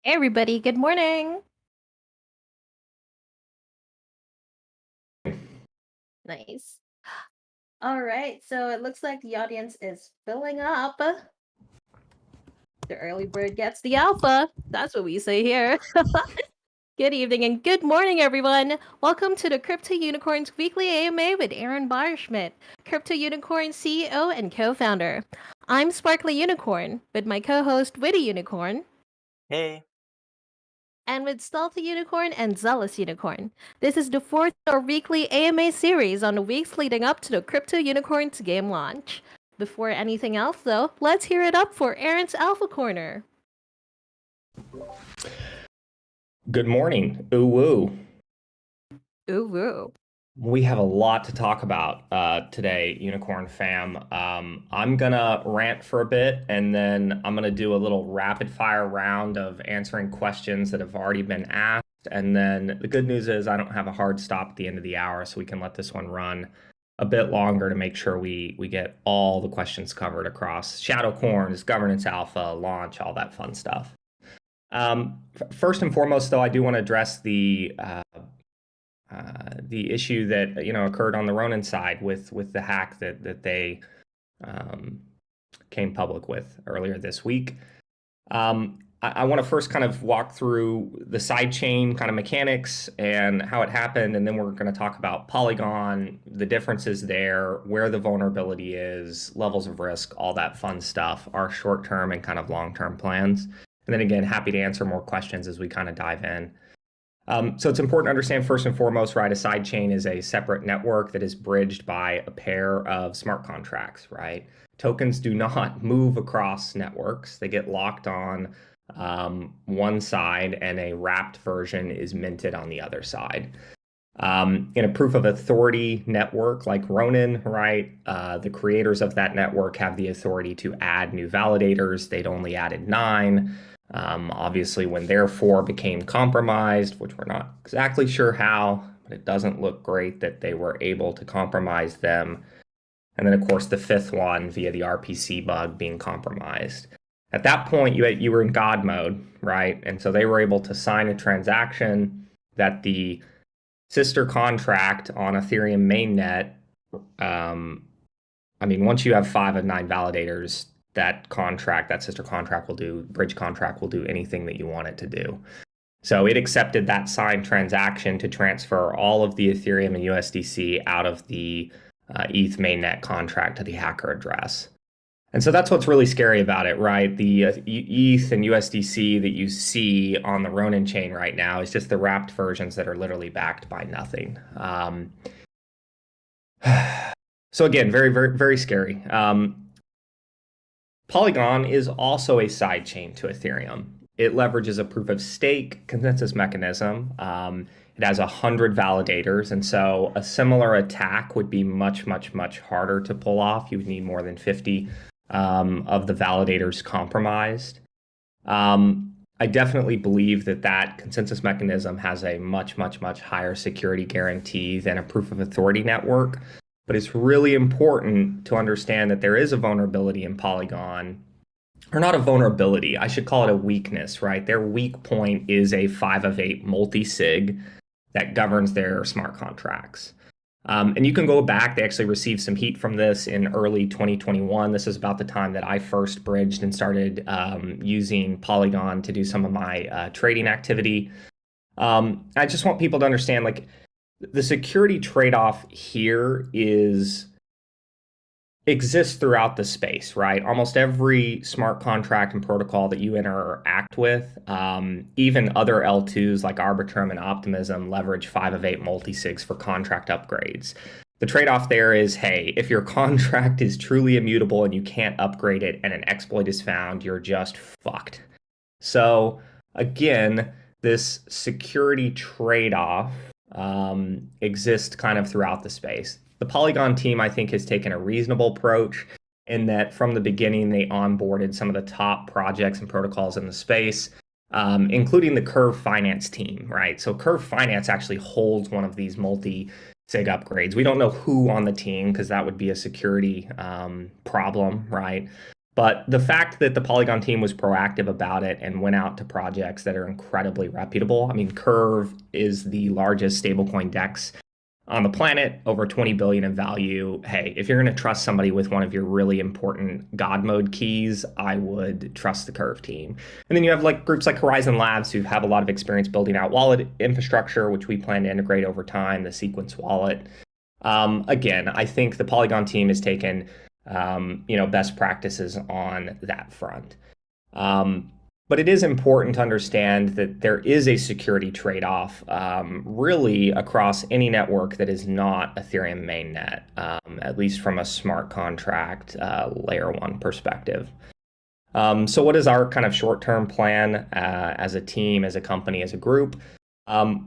Hey everybody, good morning. Nice. All right, so it looks like the audience is filling up. The early bird gets the alpha. That's what we say here. Good evening and good morning, everyone. Welcome to the Crypto Unicorns Weekly AMA with Aaron Barschmidt, Crypto Unicorn CEO and co-founder. I'm Sparkly Unicorn with my co-host Witty Unicorn. Hey. And with Stealthy Unicorn and Zealous Unicorn. This is the fourth of our weekly AMA series on the weeks leading up to the Crypto Unicorns game launch. Before anything else, though, let's hear it up for Aaron's Alpha Corner. Good morning. Ooh woo. Ooh woo. We have a lot to talk about today, Unicorn fam. I'm gonna rant for a bit and then I'm gonna do a little rapid fire round of answering questions that have already been asked. And then the good news is I don't have a hard stop at the end of the hour, so we can let this one run a bit longer to make sure we get all the questions covered across Shadowhorns, Governance Alpha, launch, all that fun stuff. First and foremost, though, I do want to address the issue that occurred on the Ronin side with the hack that they came public with earlier this week. I want to first kind of walk through the sidechain kind of mechanics and how it happened, and then we're going to talk about Polygon, the differences there, where the vulnerability is, levels of risk, all that fun stuff, our short-term and kind of long-term plans. And then again, happy to answer more questions as we kind of dive in. So it's important to understand first and foremost, right, a sidechain is a separate network that is bridged by a pair of smart contracts, right? Tokens do not move across networks. They get locked on one side and a wrapped version is minted on the other side. In a proof of authority network like Ronin, right, the creators of that network have the authority to add new validators. They'd only added 9. Obviously, when their 4 became compromised, which we're not exactly sure how, but it doesn't look great that they were able to compromise them. And then, of course, the 5th one via the RPC bug being compromised. At that point, you were in God mode, right? And so they were able to sign a transaction that the sister contract on Ethereum mainnet, once you have 5 of 9 validators, that sister contract bridge contract will do anything that you want it to do. So it accepted that signed transaction to transfer all of the Ethereum and USDC out of the ETH mainnet contract to the hacker address. And so that's what's really scary about it, right? The ETH and USDC that you see on the Ronin chain right now is just the wrapped versions that are literally backed by nothing. So again, very, very, very scary. Polygon is also a sidechain to Ethereum. It leverages a proof of stake consensus mechanism. It has 100 validators, and so a similar attack would be much, much, much harder to pull off. You would need more than 50 of the validators compromised. I definitely believe that consensus mechanism has a much, much, much higher security guarantee than a proof of authority network. But it's really important to understand that there is a vulnerability in Polygon, or not a vulnerability, I should call it a weakness, right? Their weak point is a 5 of 8 multi-sig that governs their smart contracts. And you can go back, they actually received some heat from this in early 2021. This is about the time that I first bridged and started using Polygon to do some of my trading activity. I just want people to understand, like, the security trade-off here exists throughout the space, right? Almost every smart contract and protocol that you interact with, even other L2s like Arbitrum and Optimism, leverage 5 of 8 multisigs for contract upgrades. The trade-off there is, hey, if your contract is truly immutable and you can't upgrade it and an exploit is found, you're just fucked. So again, this security trade-off exist kind of throughout the space. The Polygon team, I think, has taken a reasonable approach in that from the beginning, they onboarded some of the top projects and protocols in the space, including the Curve Finance team, right? So Curve Finance actually holds one of these multi-sig upgrades. We don't know who on the team because that would be a security problem, right? But the fact that the Polygon team was proactive about it and went out to projects that are incredibly reputable. I mean, Curve is the largest stablecoin DEX on the planet, over 20 billion in value. Hey, if you're going to trust somebody with one of your really important God mode keys, I would trust the Curve team. And then you have like groups like Horizon Labs who have a lot of experience building out wallet infrastructure, which we plan to integrate over time, the Sequence wallet. Again, I think the Polygon team has taken best practices on that front. But it is important to understand that there is a security trade-off really across any network that is not Ethereum mainnet, at least from a smart contract layer one perspective. So what is our kind of short-term plan as a team, as a company, as a group?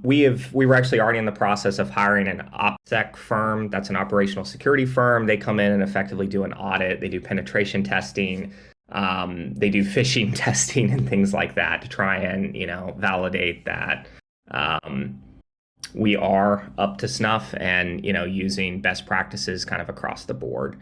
We were actually already in the process of hiring an OPSEC firm. That's an operational security firm. They come in and effectively do an audit. They do penetration testing. They do phishing testing and things like that to try and, validate that we are up to snuff and, using best practices kind of across the board.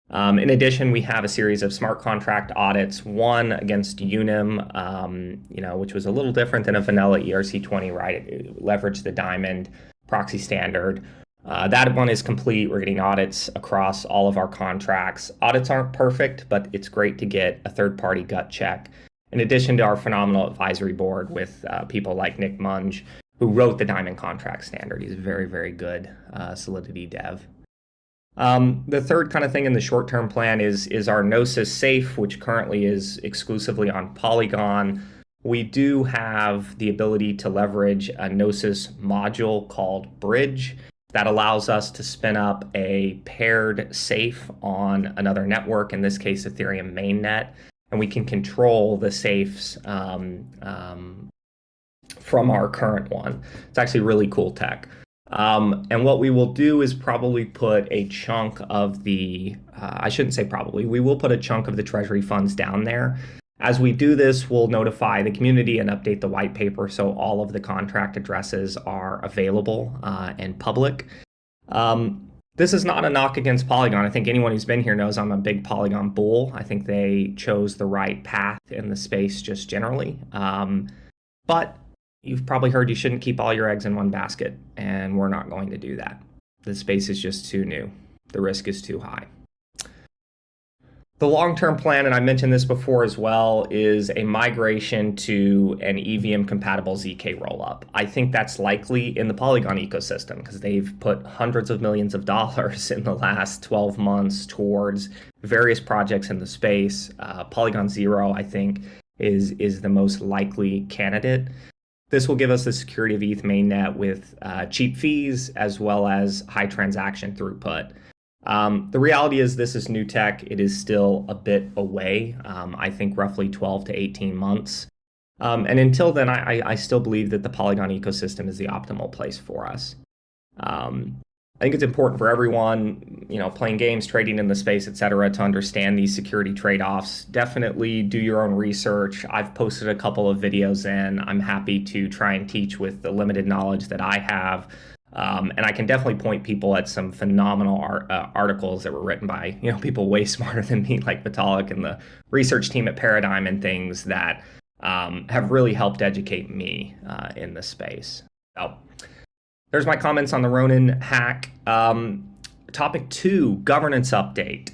In addition, we have a series of smart contract audits, one against Unim, which was a little different than a vanilla ERC20, right? It leveraged the Diamond proxy standard. That one is complete. We're getting audits across all of our contracts. Audits aren't perfect, but it's great to get a third-party gut check. In addition to our phenomenal advisory board with people like Nick Munge, who wrote the Diamond contract standard. He's a very, very good Solidity dev. The third kind of thing in the short-term plan is our Gnosis safe, which currently is exclusively on Polygon. We do have the ability to leverage a Gnosis module called Bridge that allows us to spin up a paired safe on another network, in this case, Ethereum mainnet, and we can control the safes from our current one. It's actually really cool tech. And what we will do is probably put a chunk of the, I shouldn't say probably, we will put a chunk of the treasury funds down there. As we do this, we'll notify the community and update the white paper so all of the contract addresses are available and public. This is not a knock against Polygon. I think anyone who's been here knows I'm a big Polygon bull. I think they chose the right path in the space just generally. But you've probably heard you shouldn't keep all your eggs in one basket, and we're not going to do that. The space is just too new. The risk is too high. The long-term plan, and I mentioned this before as well, is a migration to an EVM-compatible ZK rollup. I think that's likely in the Polygon ecosystem because they've put hundreds of millions of dollars in the last 12 months towards various projects in the space. Polygon Zero, I think, is the most likely candidate. This will give us the security of ETH mainnet with cheap fees as well as high transaction throughput. The reality is this is new tech. It is still a bit away, I think roughly 12 to 18 months. And until then, I still believe that the Polygon ecosystem is the optimal place for us. I think it's important for everyone, playing games, trading in the space, et cetera, to understand these security trade-offs. Definitely do your own research. I've posted a couple of videos in. I'm happy to try and teach with the limited knowledge that I have. And I can definitely point people at some phenomenal articles that were written by people way smarter than me, like Vitalik and the research team at Paradigm and things that have really helped educate me in the space. So there's my comments on the Ronin hack. Topic 2, governance update.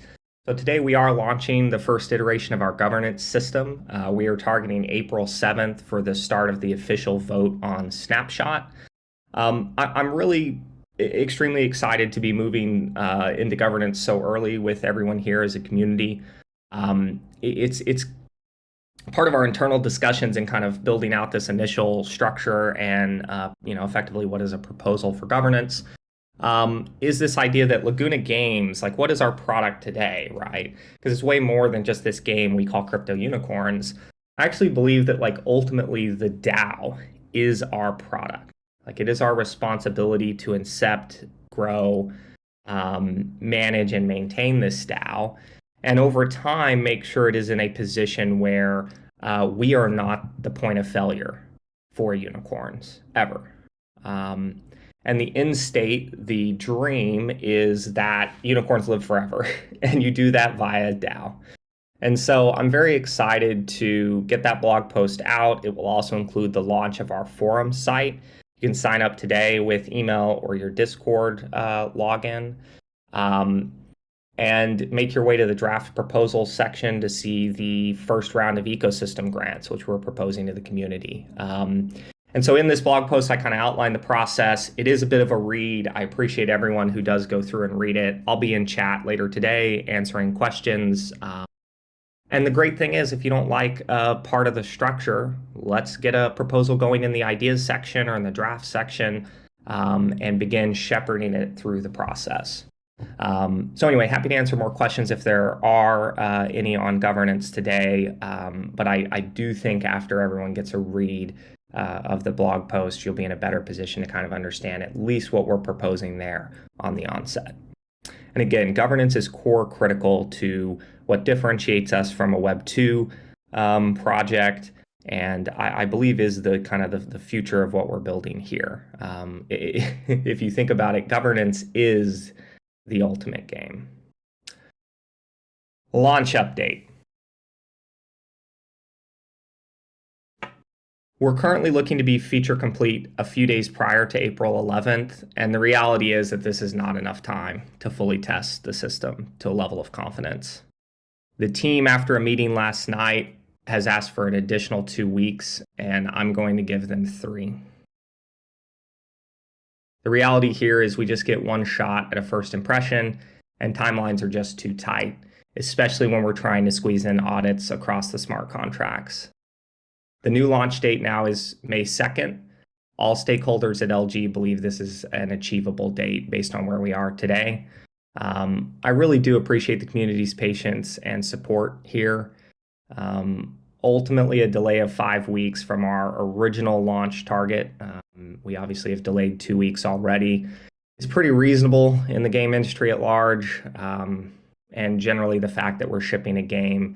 So today we are launching the first iteration of our governance system. We are targeting April 7th for the start of the official vote on Snapshot. I'm really extremely excited to be moving into governance so early with everyone here as a community. It's part of our internal discussions and kind of building out this initial structure and effectively what is a proposal for governance. Is this idea that Laguna Games, like what is our product today, right? Because it's way more than just this game we call Crypto Unicorns. I actually believe that ultimately the DAO is our product. It is our responsibility to incept, grow, manage, and maintain this DAO. And over time, make sure it is in a position where we are not the point of failure for unicorns, ever. And the end state, the dream, is that unicorns live forever. And you do that via DAO. And so I'm very excited to get that blog post out. It will also include the launch of our forum site. You can sign up today with email or your Discord login. And make your way to the draft proposal section to see the first round of ecosystem grants, which we're proposing to the community. And so in this blog post, I kind of outline the process. It is a bit of a read. I appreciate everyone who does go through and read it. I'll be in chat later today answering questions. And the great thing is, if you don't like part of the structure, let's get a proposal going in the ideas section or in the draft section and begin shepherding it through the process. So anyway, happy to answer more questions if there are any on governance today. But I do think after everyone gets a read of the blog post, you'll be in a better position to kind of understand at least what we're proposing there on the onset. And again, governance is core critical to what differentiates us from a Web 2 project, and I believe is the kind of the future of what we're building here. If you think about it, governance is the ultimate game. Launch update. We're currently looking to be feature complete a few days prior to April 11th, and the reality is that this is not enough time to fully test the system to a level of confidence. The team, after a meeting last night, has asked for an additional 2 weeks, and I'm going to give them 3. The reality here is we just get one shot at a first impression, and timelines are just too tight, especially when we're trying to squeeze in audits across the smart contracts. The new launch date now is May 2nd. All stakeholders at LG believe this is an achievable date based on where we are today. I really do appreciate the community's patience and support here. Ultimately, a delay of 5 weeks from our original launch target. We obviously have delayed 2 weeks already. It's pretty reasonable in the game industry at large. And generally, the fact that we're shipping a game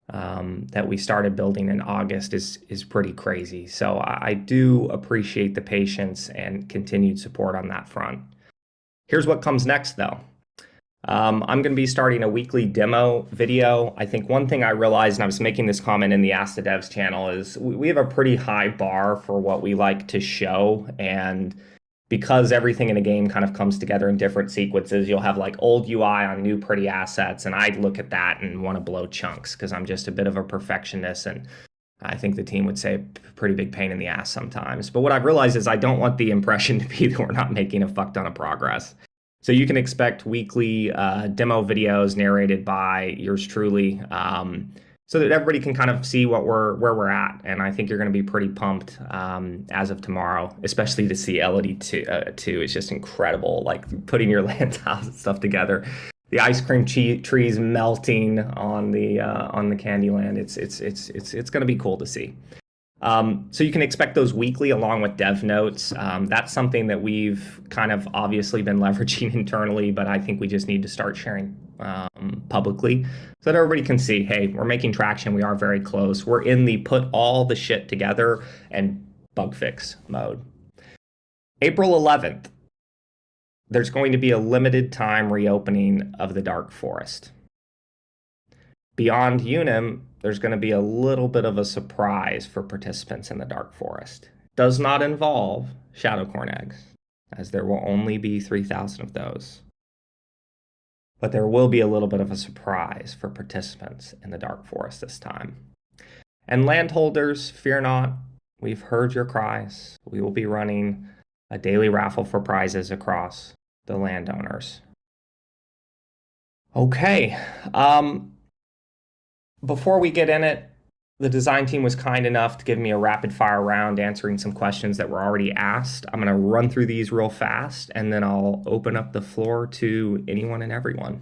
that we started building in August is pretty crazy. So I do appreciate the patience and continued support on that front. Here's what comes next, though. I'm going to be starting a weekly demo video. I think one thing I realized, and I was making this comment in the Ask the Devs channel, is we have a pretty high bar for what we like to show. And because everything in a game kind of comes together in different sequences, you'll have like old UI on new pretty assets. And I look at that and want to blow chunks because I'm just a bit of a perfectionist. And I think the team would say a pretty big pain in the ass sometimes. But what I've realized is I don't want the impression to be that we're not making a fuck ton of progress. So you can expect weekly demo videos narrated by yours truly, so that everybody can kind of see where we're at. And I think you're going to be pretty pumped as of tomorrow, especially to see LED 2. It's just incredible, like putting your land tiles and stuff together. The ice cream trees melting on the Candyland. It's going to be cool to see. So you can expect those weekly along with dev notes. That's something that we've kind of obviously been leveraging internally, but I think we just need to start sharing publicly so that everybody can see, hey, we're making traction. We are very close. We're in the put all the shit together and bug fix mode. April 11th, there's going to be a limited time reopening of the Dark Forest. Beyond Unim, there's going to be a little bit of a surprise for participants in the Dark Forest. It does not involve Shadowhorn eggs, as there will only be 3,000 of those. But there will be a little bit of a surprise for participants in the Dark Forest this time. And landholders, fear not, we've heard your cries. We will be running a daily raffle for prizes across the landowners. Okay. Before we get in it, the design team was kind enough to give me a rapid fire round answering some questions that were already asked. I'm going to run through these real fast, and then I'll open up the floor to anyone and everyone.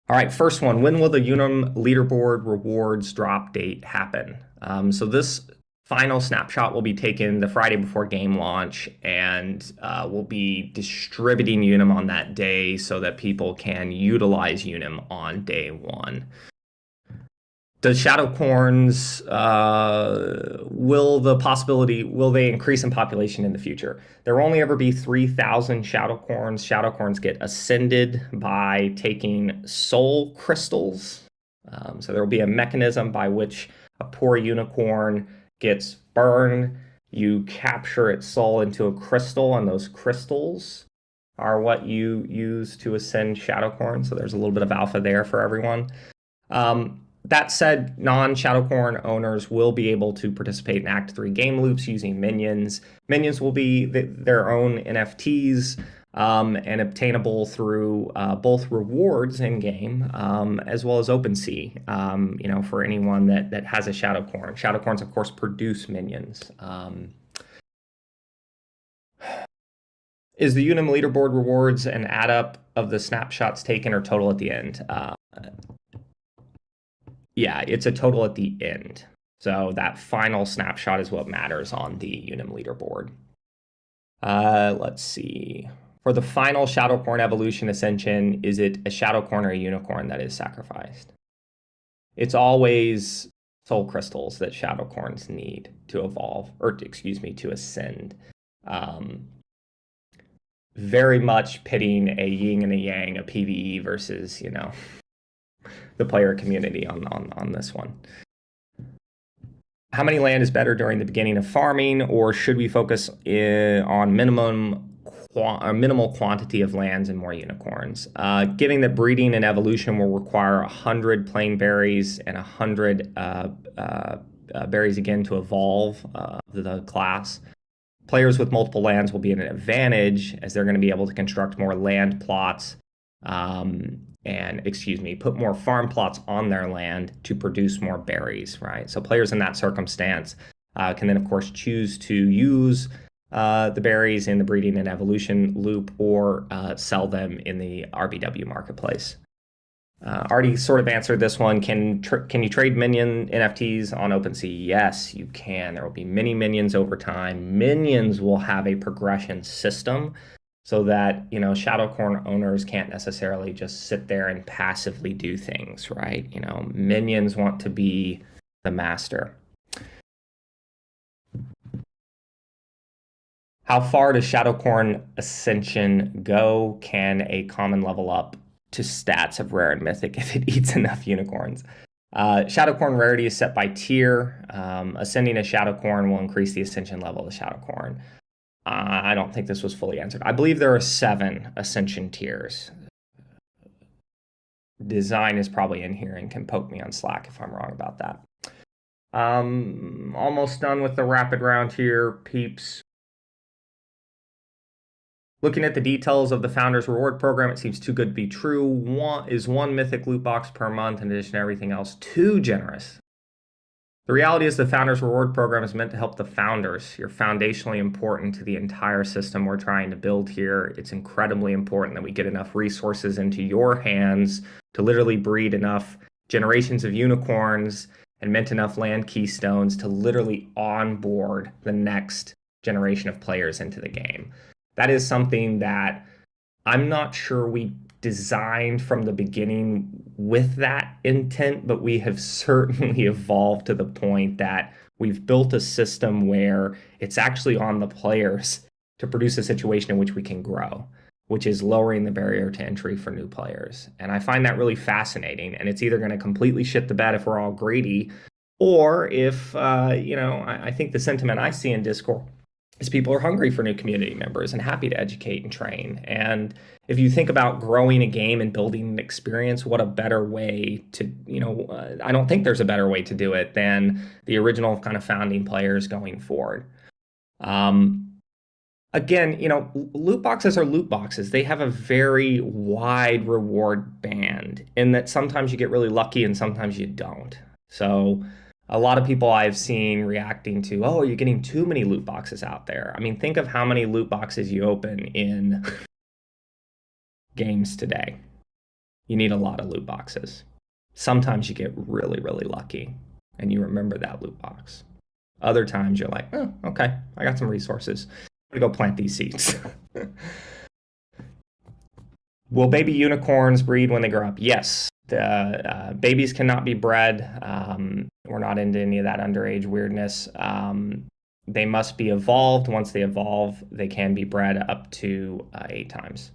All right, first one, when will the Unim leaderboard rewards drop date happen? So this final snapshot will be taken the Friday before game launch, and we'll be distributing Unim on that day so that people can utilize Unim on day one. Does Shadowhorns, will they increase in population in the future? There will only ever be 3,000 Shadowhorns. Shadowhorns get ascended by taking soul crystals So there will be a mechanism by which a poor unicorn gets burned. You capture its soul into a crystal, and those crystals are what you use to ascend Shadowhorn. So there's a little bit of alpha there for everyone. That said, non-Shadowhorn owners will be able to participate in Act 3 game loops using minions. Minions will be their own NFTs and obtainable through both rewards in-game as well as OpenSea, for anyone that has a Shadowhorn. Shadowhorns, of course, produce minions. Is the Unim leaderboard rewards an add-up of the snapshots taken or total at the end? Yeah, it's a total at the end. So that final snapshot is what matters on the Unim leaderboard. Let's see. For the final Shadowhorn evolution ascension, is it a Shadowhorn or a unicorn that is sacrificed? It's always soul crystals that Shadowhorns need to evolve, or excuse me, to ascend. Very much pitting a yin and a yang, a PvE versus, the player community on this one. How many land is better during the beginning of farming, or should we focus on minimal quantity of lands and more unicorns? Given that breeding and evolution will require 100 plain berries and 100 berries again to evolve the class, players with multiple lands will be at an advantage as they're going to be able to construct more land plots put more farm plots on their land to produce more berries, right? So players in that circumstance can then, of course, choose to use the berries in the breeding and evolution loop or sell them in the RBW marketplace. Already sort of answered this one. Can you trade minion NFTs on OpenSea? Yes, you can. There will be many minions over time. Minions will have a progression system so that, Shadowhorn owners can't necessarily just sit there and passively do things, right? Minions want to be the master. How far does Shadowhorn Ascension go? Can a common level up to stats of rare and mythic if it eats enough unicorns? Shadowhorn rarity is set by tier. Ascending a Shadowhorn will increase the ascension level of the Shadowhorn. I don't think this was fully answered. I believe there are 7 ascension tiers. Design is probably in here and can poke me on Slack if I'm wrong about that. Almost done with the rapid round here, peeps. Looking at the details of the Founders Reward Program, it seems too good to be true. One mythic loot box per month in addition to everything else too generous? The reality is the Founders Reward Program is meant to help the founders. You're foundationally important to the entire system we're trying to build here. It's incredibly important that we get enough resources into your hands to literally breed enough generations of unicorns and mint enough land keystones to literally onboard the next generation of players into the game. That is something that I'm not sure we designed from the beginning with that intent, but we have certainly evolved to the point that we've built a system where it's actually on the players to produce a situation in which we can grow, which is lowering the barrier to entry for new players. And I find that really fascinating. And it's either going to completely shit the bed if we're all greedy, or if, I think the sentiment I see in Discord is people are hungry for new community members and happy to educate and train. And if you think about growing a game and building an experience, what a better way to, I don't think there's a better way to do it than the original kind of founding players going forward. Again, loot boxes are loot boxes. They have a very wide reward band in that sometimes you get really lucky and sometimes you don't. So a lot of people I've seen reacting to, oh, you're getting too many loot boxes out there. I mean, think of how many loot boxes you open in games today. You need a lot of loot boxes. Sometimes you get really, really lucky and you remember that loot box. Other times you're like, oh, okay, I got some resources. I'm gonna go plant these seeds. Will baby unicorns breed when they grow up? Yes. Babies cannot be bred. We're not into any of that underage weirdness. They must be evolved. Once they evolve, they can be bred up to 8 times.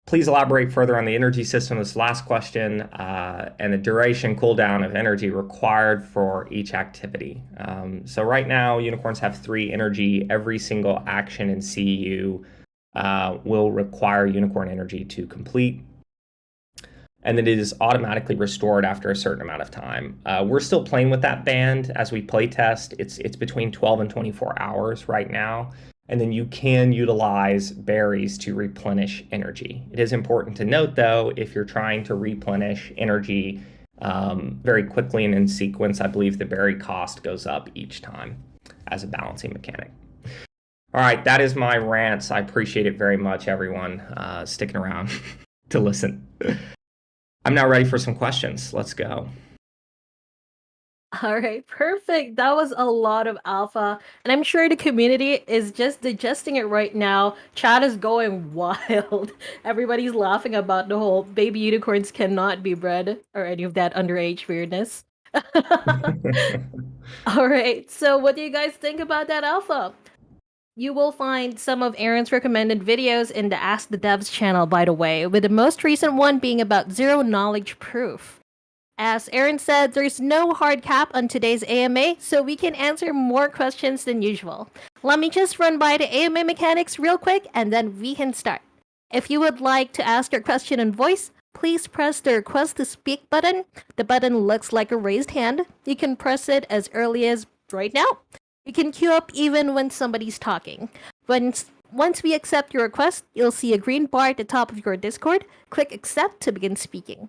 Please elaborate further on the energy system, this last question, and the duration cooldown of energy required for each activity. So right now, unicorns have 3 energy. Every single action in CU will require unicorn energy to complete. And it is automatically restored after a certain amount of time. We're still playing with that band as we play test. It's between 12 and 24 hours right now. And then you can utilize berries to replenish energy. It is important to note, though, if you're trying to replenish energy very quickly and in sequence, I believe the berry cost goes up each time as a balancing mechanic. All right, that is my rants. I appreciate it very much, everyone, sticking around to listen. I'm now ready for some questions. Let's go. All right, perfect. That was a lot of alpha, and I'm sure the community is just digesting it right now. Chat is going wild. Everybody's laughing about the whole baby unicorns cannot be bred or any of that underage weirdness. All right, so what do you guys think about that alpha? You will find some of Aaron's recommended videos in the Ask the Devs channel, by the way, with the most recent one being about zero knowledge proof. As Aaron said, there's no hard cap on today's AMA, so we can answer more questions than usual. Let me just run by the AMA mechanics real quick, and then we can start. If you would like to ask your question in voice, please press the Request to Speak button. The button looks like a raised hand. You can press it as early as right now. You can queue up even when somebody's talking. Once we accept your request, you'll see a green bar at the top of your Discord. Click Accept to begin speaking.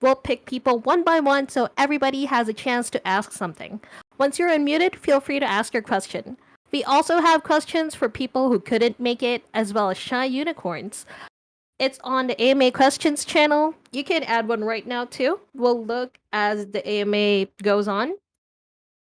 We'll pick people one by one so everybody has a chance to ask something. Once you're unmuted, feel free to ask your question. We also have questions for people who couldn't make it, as well as shy unicorns. It's on the AMA questions channel. You can add one right now too. We'll look as the AMA goes on.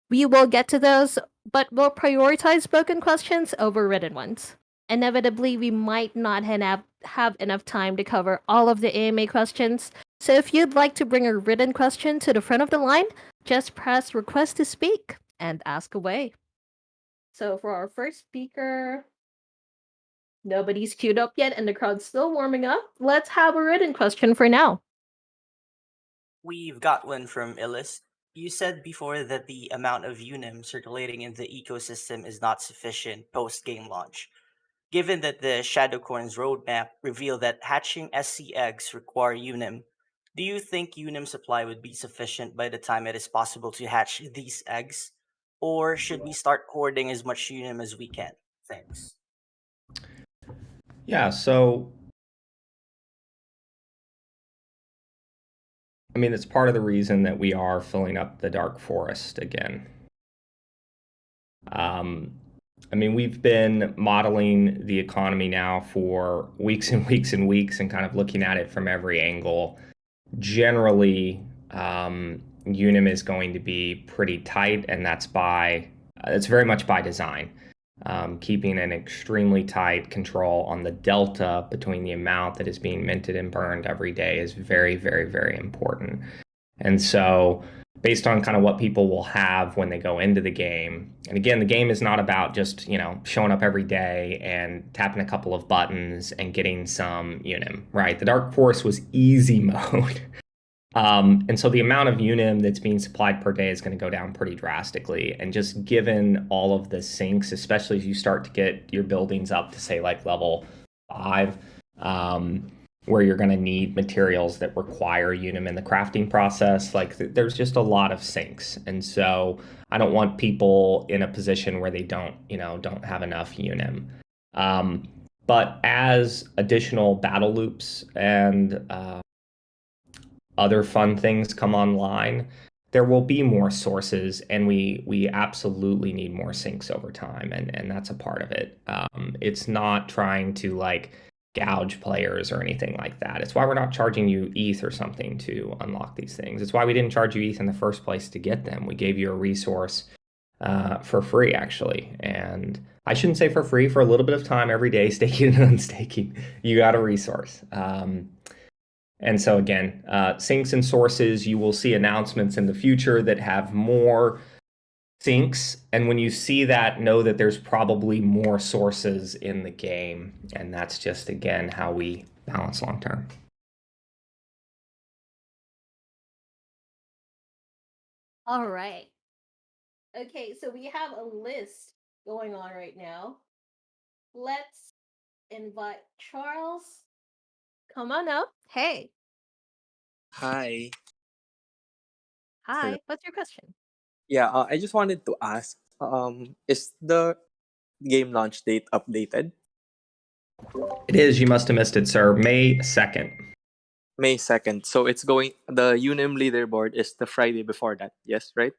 We will get to those, but we'll prioritize spoken questions over written ones. Inevitably, we might not have enough time to cover all of the AMA questions, so if you'd like to bring a written question to the front of the line, just press Request to Speak and ask away. So for our first speaker, nobody's queued up yet and the crowd's still warming up. Let's have a written question for now. We've got one from Illis. You said before that the amount of Unim circulating in the ecosystem is not sufficient post-game launch. Given that the Shadowhorns roadmap revealed that hatching SC eggs require Unim, do you think Unim supply would be sufficient by the time it is possible to hatch these eggs? Or should we start hoarding as much Unim as we can? Thanks. Yeah, so I mean, it's part of the reason that we are filling up the dark forest again. I mean, we've been modeling the economy now for weeks and weeks and weeks and kind of looking at it from every angle. Generally, Unim is going to be pretty tight, and that's it's very much by design. Keeping an extremely tight control on the delta between the amount that is being minted and burned every day is very, very, very important. And so based on kind of what people will have when they go into the game, and again, the game is not about just, showing up every day and tapping a couple of buttons and getting some Unim, right? The Dark Forest was easy mode. And so the amount of Unim that's being supplied per day is going to go down pretty drastically. And just given all of the sinks, especially as you start to get your buildings up to say like level 5, where you're going to need materials that require Unim in the crafting process, like there's just a lot of sinks. And so I don't want people in a position where they don't have enough Unim. But as additional battle loops and other fun things come online, there will be more sources, and we absolutely need more sinks over time, and that's a part of it. It's not trying to like gouge players or anything like that. It's why we're not charging you ETH or something to unlock these things. It's why we didn't charge you ETH in the first place to get them. We gave you a resource for free, actually. And I shouldn't say for free, for a little bit of time every day, staking and unstaking, you got a resource. And so again, sinks and sources, you will see announcements in the future that have more sinks. And when you see that, know that there's probably more sources in the game. And that's just, again, how we balance long term. All right. Okay, so we have a list going on right now. Let's invite Charles. Come on up. Hey. Hi. Hello. Hi. What's your question? Yeah, I just wanted to ask, is the game launch date updated? It is. You must have missed it, sir. May 2nd. May 2nd. So it's going, the Unim leaderboard is the Friday before that. Yes, right?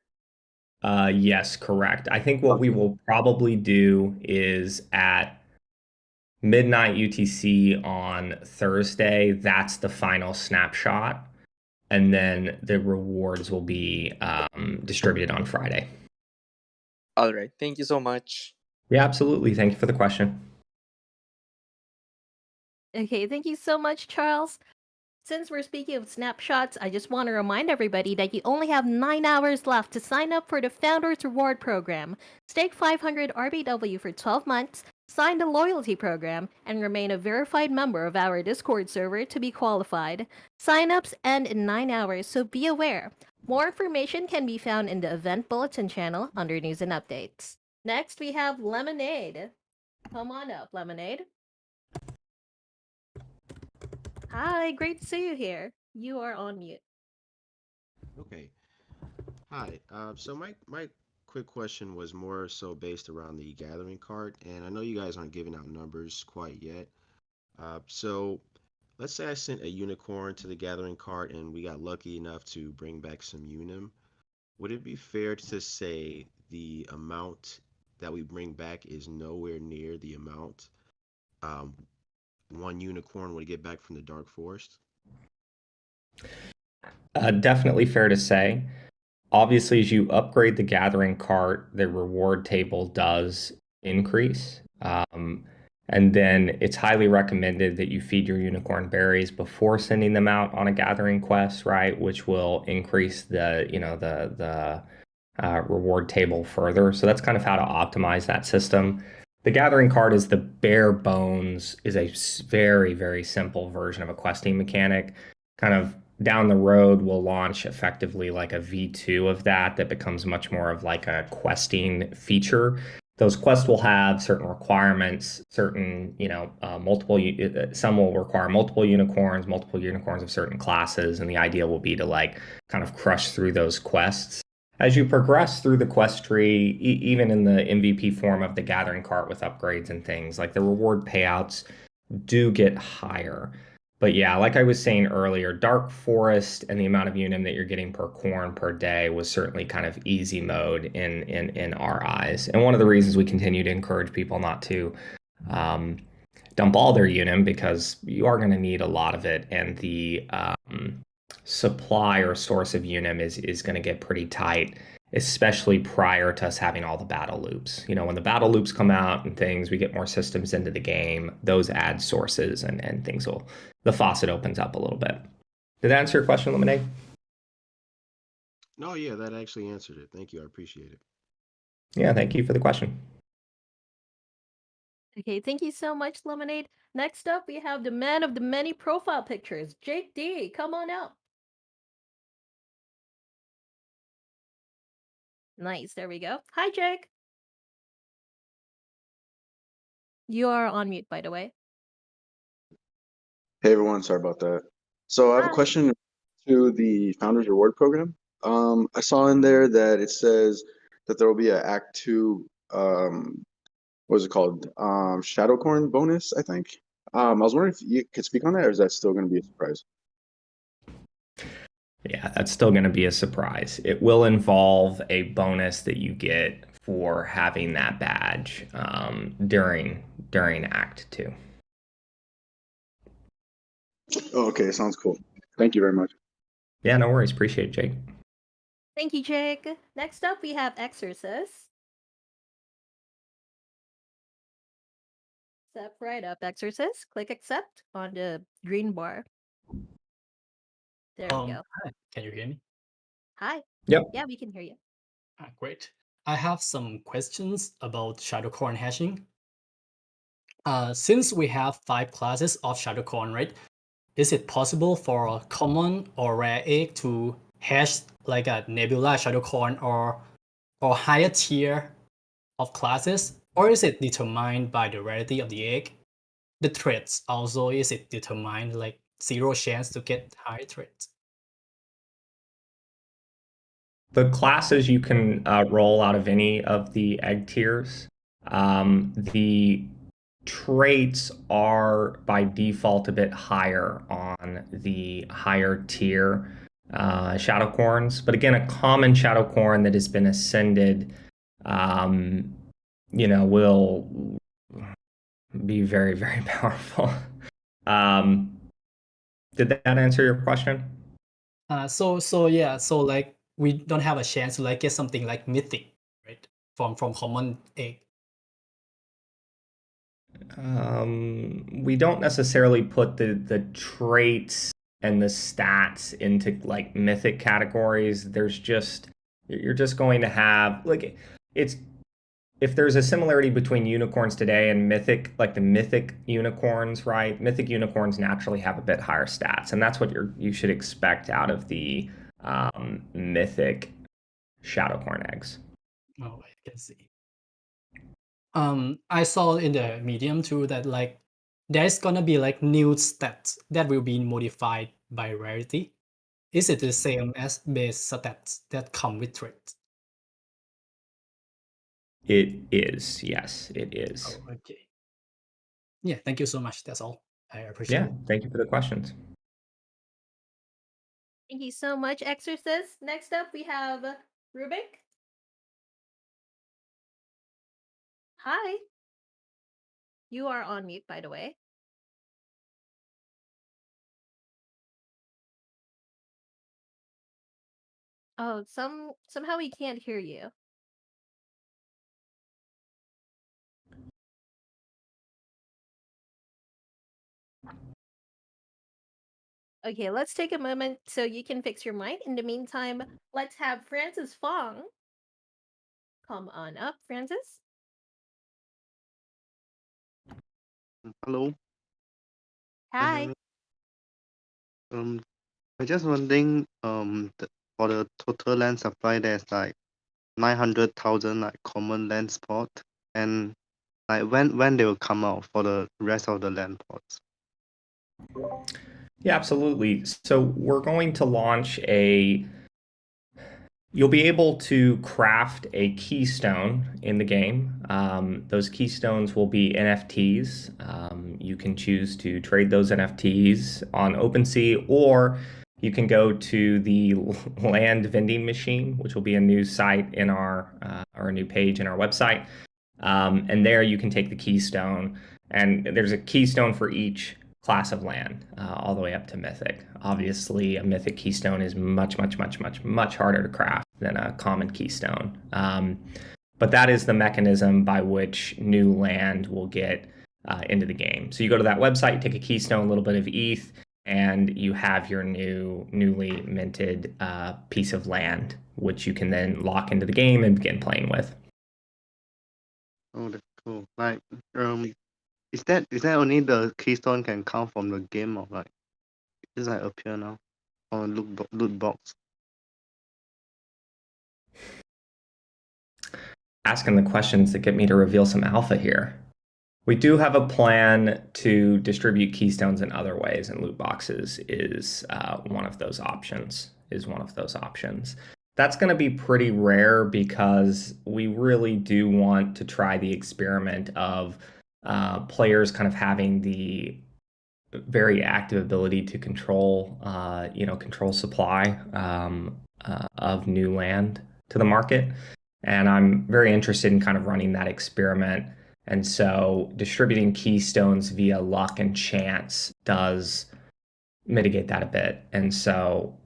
Yes, correct. I think what we Okay. will probably do is at midnight UTC on Thursday, that's the final snapshot. And then the rewards will be distributed on Friday. All right. Thank you so much. Yeah, absolutely. Thank you for the question. Okay, thank you so much, Charles. Since we're speaking of snapshots, I just want to remind everybody that you only have 9 hours left to sign up for the Founders Reward Program. Stake 500 RBW for 12 months, sign the loyalty program, and remain a verified member of our Discord server to be qualified. Sign-ups end in 9 hours, so be aware. More information can be found in the event bulletin channel under news and updates. Next, we have Lemonade. Come on up, Lemonade. Hi, great to see you here. You are on mute. Okay. Hi. So my quick question was more so based around the gathering card, and I know you guys aren't giving out numbers quite yet. So let's say I sent a unicorn to the gathering card, and we got lucky enough to bring back some Unim. Would it be fair to say the amount that we bring back is nowhere near the amount um, one unicorn would get back from the Dark Forest? Definitely fair to say. Obviously, as you upgrade the gathering cart, the reward table does increase. And then it's highly recommended that you feed your unicorn berries before sending them out on a gathering quest, right? Which will increase the, reward table further. So that's kind of how to optimize that system. The gathering card is the bare bones, is a very, very simple version of a questing mechanic. Kind of down the road, we'll launch effectively like a V2 of that becomes much more of like a questing feature. Those quests will have certain requirements, certain, some will require multiple unicorns of certain classes. And the idea will be to like kind of crush through those quests. As you progress through the quest tree, even in the MVP form of the gathering cart with upgrades and things, like the reward payouts do get higher. But yeah, like I was saying earlier, Dark Forest and the amount of Unim that you're getting per corn per day was certainly kind of easy mode in our eyes. And one of the reasons we continue to encourage people not to dump all their Unim, because you are going to need a lot of it, and the supply or source of Unim is going to get pretty tight, especially prior to us having all the battle loops. When the battle loops come out and things, we get more systems into the game, those add sources and things the faucet opens up a little bit. Did that answer your question, Lemonade? No, yeah, that actually answered it. Thank you. I appreciate it. Yeah, thank you for the question. Okay, thank you so much, Lemonade. Next up, we have the man of the many profile pictures, Jake D. Come on out. Nice, there we go. Hi, Jake. You are on mute, by the way. Hey everyone, sorry about that. So I have a Hi. question to the Founders Reward Program. I saw in there that it says that there will be an Act 2, what is it called? Shadowhorn bonus, I think. I was wondering if you could speak on that, or is that still going to be a surprise? Yeah, that's still going to be a surprise. It will involve a bonus that you get for having that badge during Act 2. Oh, okay, sounds cool. Thank you very much. Yeah, no worries. Appreciate it, Jake. Thank you, Jake. Next up, we have Exorcist. Step right up, Exorcist. Click accept on the green bar. There we go. Hi, can you hear me? Hi. Yep. Yeah, we can hear you. Great. I have some questions about Shadowhorn hashing. Since we have 5 classes of Shadowhorn, right? Is it possible for a common or rare egg to hatch like a Nebula Shadowhorn or higher tier of classes? Or is it determined by the rarity of the egg? The traits also, is it determined like 0 chance to get high traits? The classes you can roll out of any of the egg tiers. The traits are by default a bit higher on the higher tier Shadowcorns. But again, a common Shadowcorn that has been ascended, will be very, very powerful. Did that answer your question? So like we don't have a chance to like get something like mythic, right? From common egg. We don't necessarily put the traits and the stats into like mythic categories. You're just going to have like it's if there's a similarity between unicorns today and mythic, like the mythic unicorns, right? Mythic unicorns naturally have a bit higher stats, and that's what you should expect out of the mythic Shadowcorn eggs. Oh, I can see. I saw in the medium too that like there's gonna be like new stats that will be modified by rarity. Is it the same as base stats that come with traits? It is, yes, it is. Oh, okay. Yeah, thank you so much. That's all. I appreciate Yeah, it. thank you for the questions. Thank you so much, Exorcist. Next up, we have Rubik. Hi. You are on mute, by the way. Oh, somehow we can't hear you. Okay, let's take a moment so you can fix your mic. In the meantime, let's have Francis Fong. Come on up, Francis. Hello. Hi. I just wondering, for the total land supply, there's like 900,000 like common land spot, and like when they will come out for the rest of the land pots. Yeah, absolutely. So we're going to launch you'll be able to craft a keystone in the game. Those keystones will be NFTs. You can choose to trade those NFTs on OpenSea, or you can go to the land vending machine, which will be a new site in or a new page in our website. And there you can take the keystone, and there's a keystone for each class of land, all the way up to mythic. Obviously, a mythic keystone is much, much, much, much, much harder to craft than a common keystone. But that is the mechanism by which new land will get into the game. So you go to that website, you take a keystone, a little bit of ETH, and you have your newly minted piece of land, which you can then lock into the game and begin playing with. Oh, that's cool. Like, is that only the keystone can come from the game, or like it's like appear now on loot box? Asking the questions that get me to reveal some alpha here. We do have a plan to distribute keystones in other ways, and loot boxes is one of those options. That's going to be pretty rare because we really do want to try the experiment of players kind of having the very active ability to control supply of new land to the market. And I'm very interested in kind of running that experiment. And so distributing keystones via luck and chance does mitigate that a bit. And so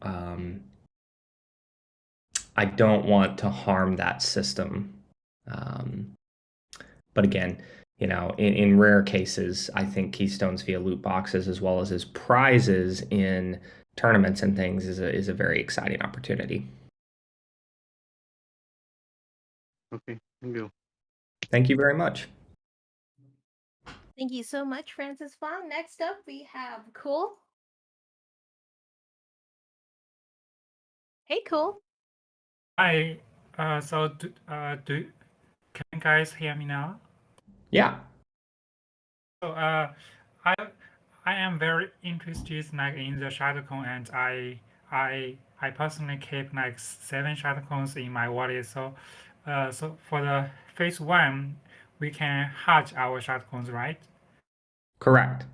I don't want to harm that system. But again, in rare cases, I think keystones via loot boxes as well as prizes in tournaments and things is a very exciting opportunity. Okay, thank you. Thank you very much. Thank you so much, Francis Fong. Next up, we have Cool. Hey, Cool. Hi. Can you guys hear me now? Yeah. So, I I am very interested like in the Shadowcon, and I personally keep like 7 Shadowcons in my wallet. So for the phase one, we can hatch our Shadowcons, right? Correct.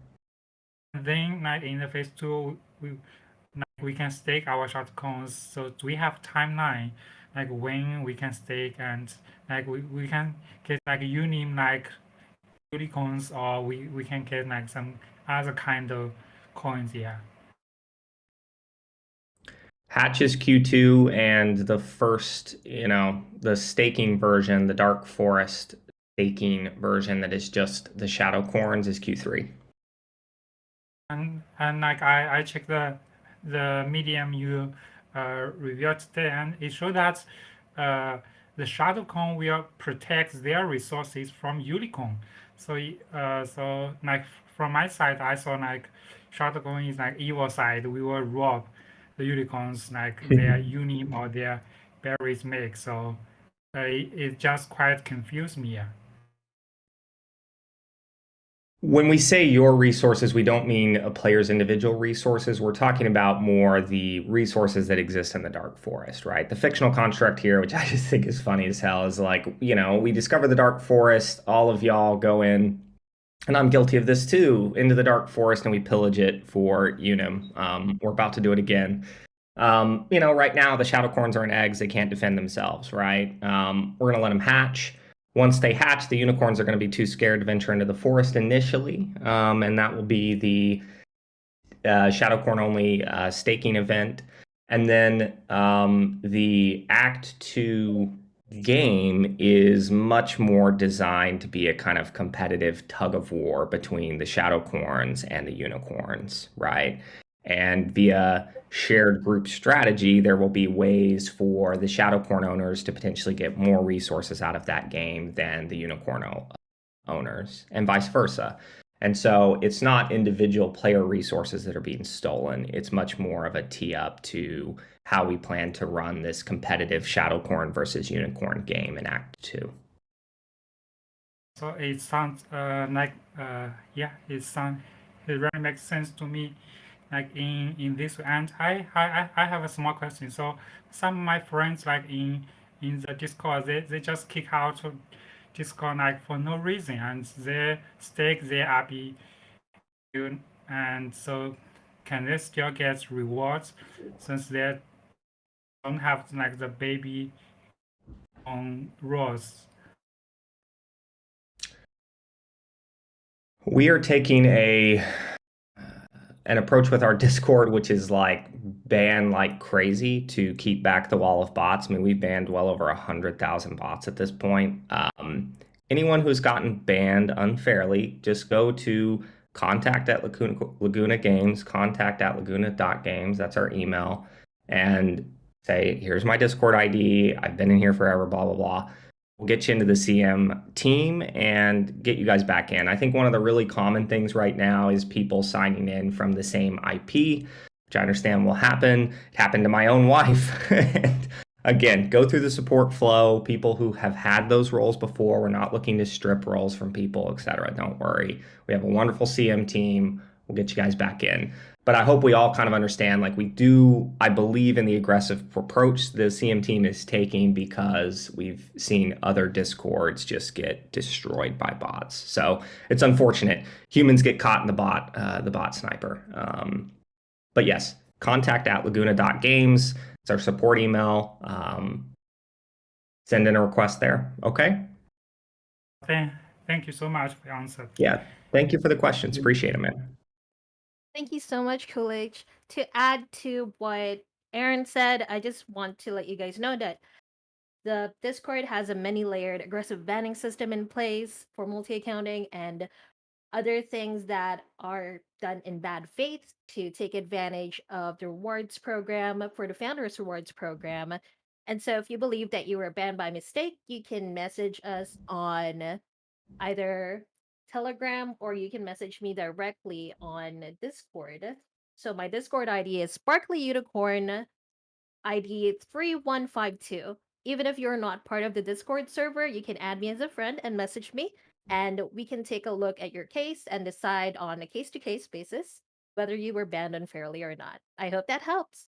And then like in the phase two, we can stake our Shadowcons. So do we have timeline like when we can stake, and like we can get like Unim like unicorns, or we can get like some other kind of coins? Yeah. Hatch is Q2, and the first, the staking version, the Dark Forest staking version that is just the Shadow Corns is Q3. And like I checked the medium you reviewed today, and it showed that the Shadowcon will protect their resources from unicorn. So like from my side, I saw like Shadowcon is like evil side. We will rob the unicorns like their unim or their berries make. So it just quite confused me. Yeah. When we say your resources, we don't mean a player's individual resources. We're talking about more the resources that exist in the Dark Forest, right? The fictional construct here, which I just think is funny as hell, is like, we discover the Dark Forest, all of y'all go in, and I'm guilty of this too, into the Dark Forest, and we pillage it for Unim. We're about to do it again. Right now the Shadowcorns are in eggs. They can't defend themselves, right? We're going to let them hatch. Once they hatch, the unicorns are going to be too scared to venture into the forest initially, and that will be the Shadowcorn only staking event. And then the Act 2 game is much more designed to be a kind of competitive tug of war between the Shadowcorns and the unicorns, right? And via shared group strategy, there will be ways for the Shadowcorn owners to potentially get more resources out of that game than the unicorn owners, and vice versa. And so it's not individual player resources that are being stolen. It's much more of a tee up to how we plan to run this competitive Shadowcorn versus Unicorn game in Act 2. So it sounds like it really makes sense to me. Like in this, and I have a small question. So some of my friends like in the Discord, they just kick out of Discord like for no reason, and they stake their RB, and so can they still get rewards since they don't have like the baby on roles? We are taking an approach with our Discord, which is like ban like crazy to keep back the wall of bots. I mean, we've banned well over 100,000 bots at this point. Anyone who's gotten banned unfairly, just go to contact@Laguna Games, contact@laguna.games. That's our email. And say, here's my Discord ID. I've been in here forever, blah, blah, blah. We'll get you into the CM team and get you guys back in. I think one of the really common things right now is people signing in from the same IP, which I understand will happen. It happened to my own wife. And again, go through the support flow. People who have had those roles before, we're not looking to strip roles from people, etc. Don't worry. We have a wonderful CM team. We'll get you guys back in. But I hope we all kind of understand, like I believe in the aggressive approach the CM team is taking because we've seen other Discords just get destroyed by bots. So it's unfortunate. Humans get caught in the bot sniper. But yes, contact@laguna.games. It's our support email. Send in a request there. Okay? Thank you so much for the answer. Yeah. Thank you for the questions. Appreciate it, man. Thank you so much, Coolidge. To add to what Aaron said, I just want to let you guys know that the Discord has a many-layered aggressive banning system in place for multi-accounting and other things that are done in bad faith to take advantage of the rewards program for the Founders Rewards program. And so if you believe that you were banned by mistake, you can message us on either Telegram, or you can message me directly on Discord. So my Discord ID is Sparkly Unicorn ID 3152. Even if you're not part of the Discord server, you can add me as a friend and message me, and we can take a look at your case and decide on a case-to-case basis whether you were banned unfairly or not. I hope that helps.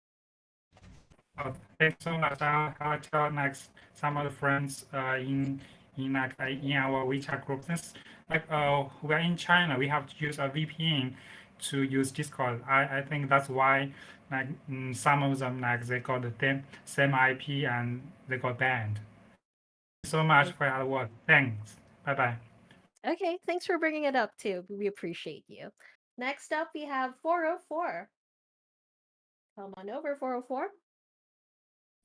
Oh, thanks so much. I'll tell next some of the friends in our WeChat groups. We're in China, we have to use a VPN to use Discord. I think that's why some of them they got the same IP and they got banned. Thanks so much for your work. Thanks. Bye bye. Okay, thanks for bringing it up too. We appreciate you. Next up, we have 404. Come on over, 404.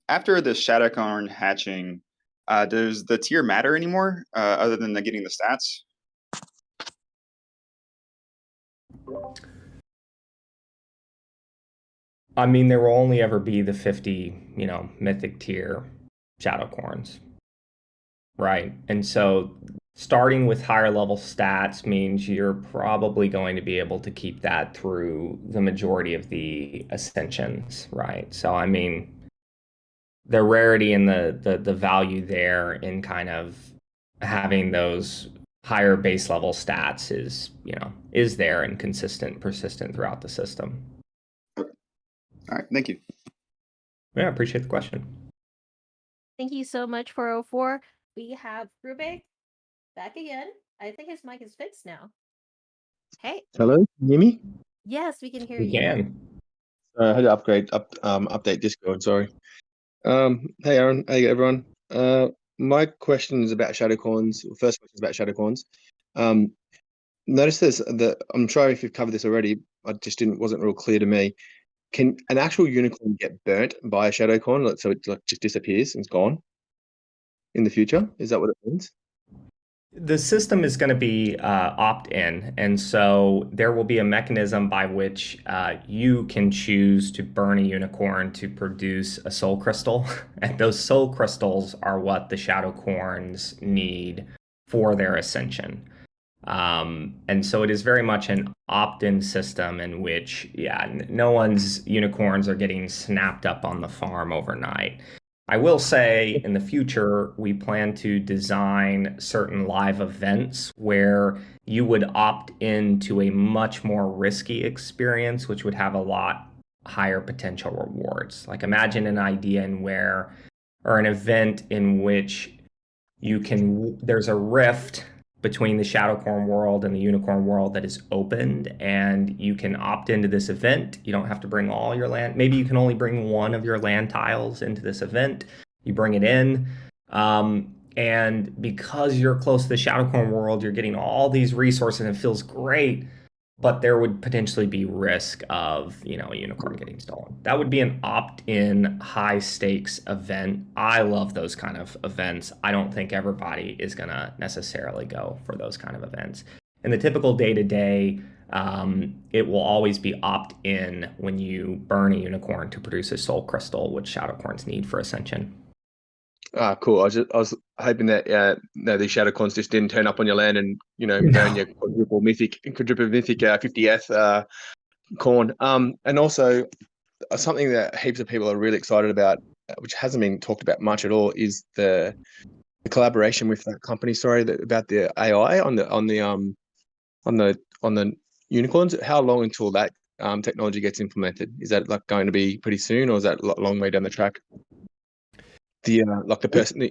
After the Shadowhorn hatching, does the tier matter anymore, other than getting the stats? I mean, there will only ever be the 50, mythic tier Shadowhorns, right? And so starting with higher level stats means you're probably going to be able to keep that through the majority of the ascensions, right? So, I mean, the rarity and the value there in kind of having those higher base level stats is there and persistent throughout the system. All right, thank you. Yeah, I appreciate the question. Thank you so much, 404. We have Rubik back again. I think his mic is fixed now. Hey. Hello, can you hear me? Yes, we can hear We you. can. I had to update Discord. Sorry. Hey Aaron, hey everyone. My question is about Shadowcorns. First question is about Shadowcorns. Notice this. I'm sorry if you've covered this already. I just wasn't real clear to me. Can an actual unicorn get burnt by a Shadowcorn, so it just disappears and it's gone in the future? Is that what it means? The system is going to be opt-in, and so there will be a mechanism by which you can choose to burn a unicorn to produce a soul crystal, and those soul crystals are what the Shadowcorns need for their ascension. And so it is very much an opt-in system in which, no one's unicorns are getting snapped up on the farm overnight. I will say in the future, we plan to design certain live events where you would opt into a much more risky experience, which would have a lot higher potential rewards. Like imagine an idea or an event in which there's a rift between the Shadowcorn world and the Unicorn world that is opened, and you can opt into this event. You don't have to bring all your land. Maybe you can only bring one of your land tiles into this event. You bring it in. And because you're close to the Shadowcorn world, you're getting all these resources and it feels great, but there would potentially be risk of, a unicorn getting stolen. That would be an opt-in high stakes event. I love those kind of events. I don't think everybody is going to necessarily go for those kind of events. In the typical day-to-day, it will always be opt-in when you burn a unicorn to produce a soul crystal, which Shadowcorns need for ascension. Ah, cool. I was hoping that these Shadowcorns just didn't turn up on your land and burn your quadruple mythic 50th corn. And also something that heaps of people are really excited about, which hasn't been talked about much at all, is the collaboration with that company. Sorry, about the AI on the unicorns. How long until that technology gets implemented? Is that going to be pretty soon, or is that a long way down the track? The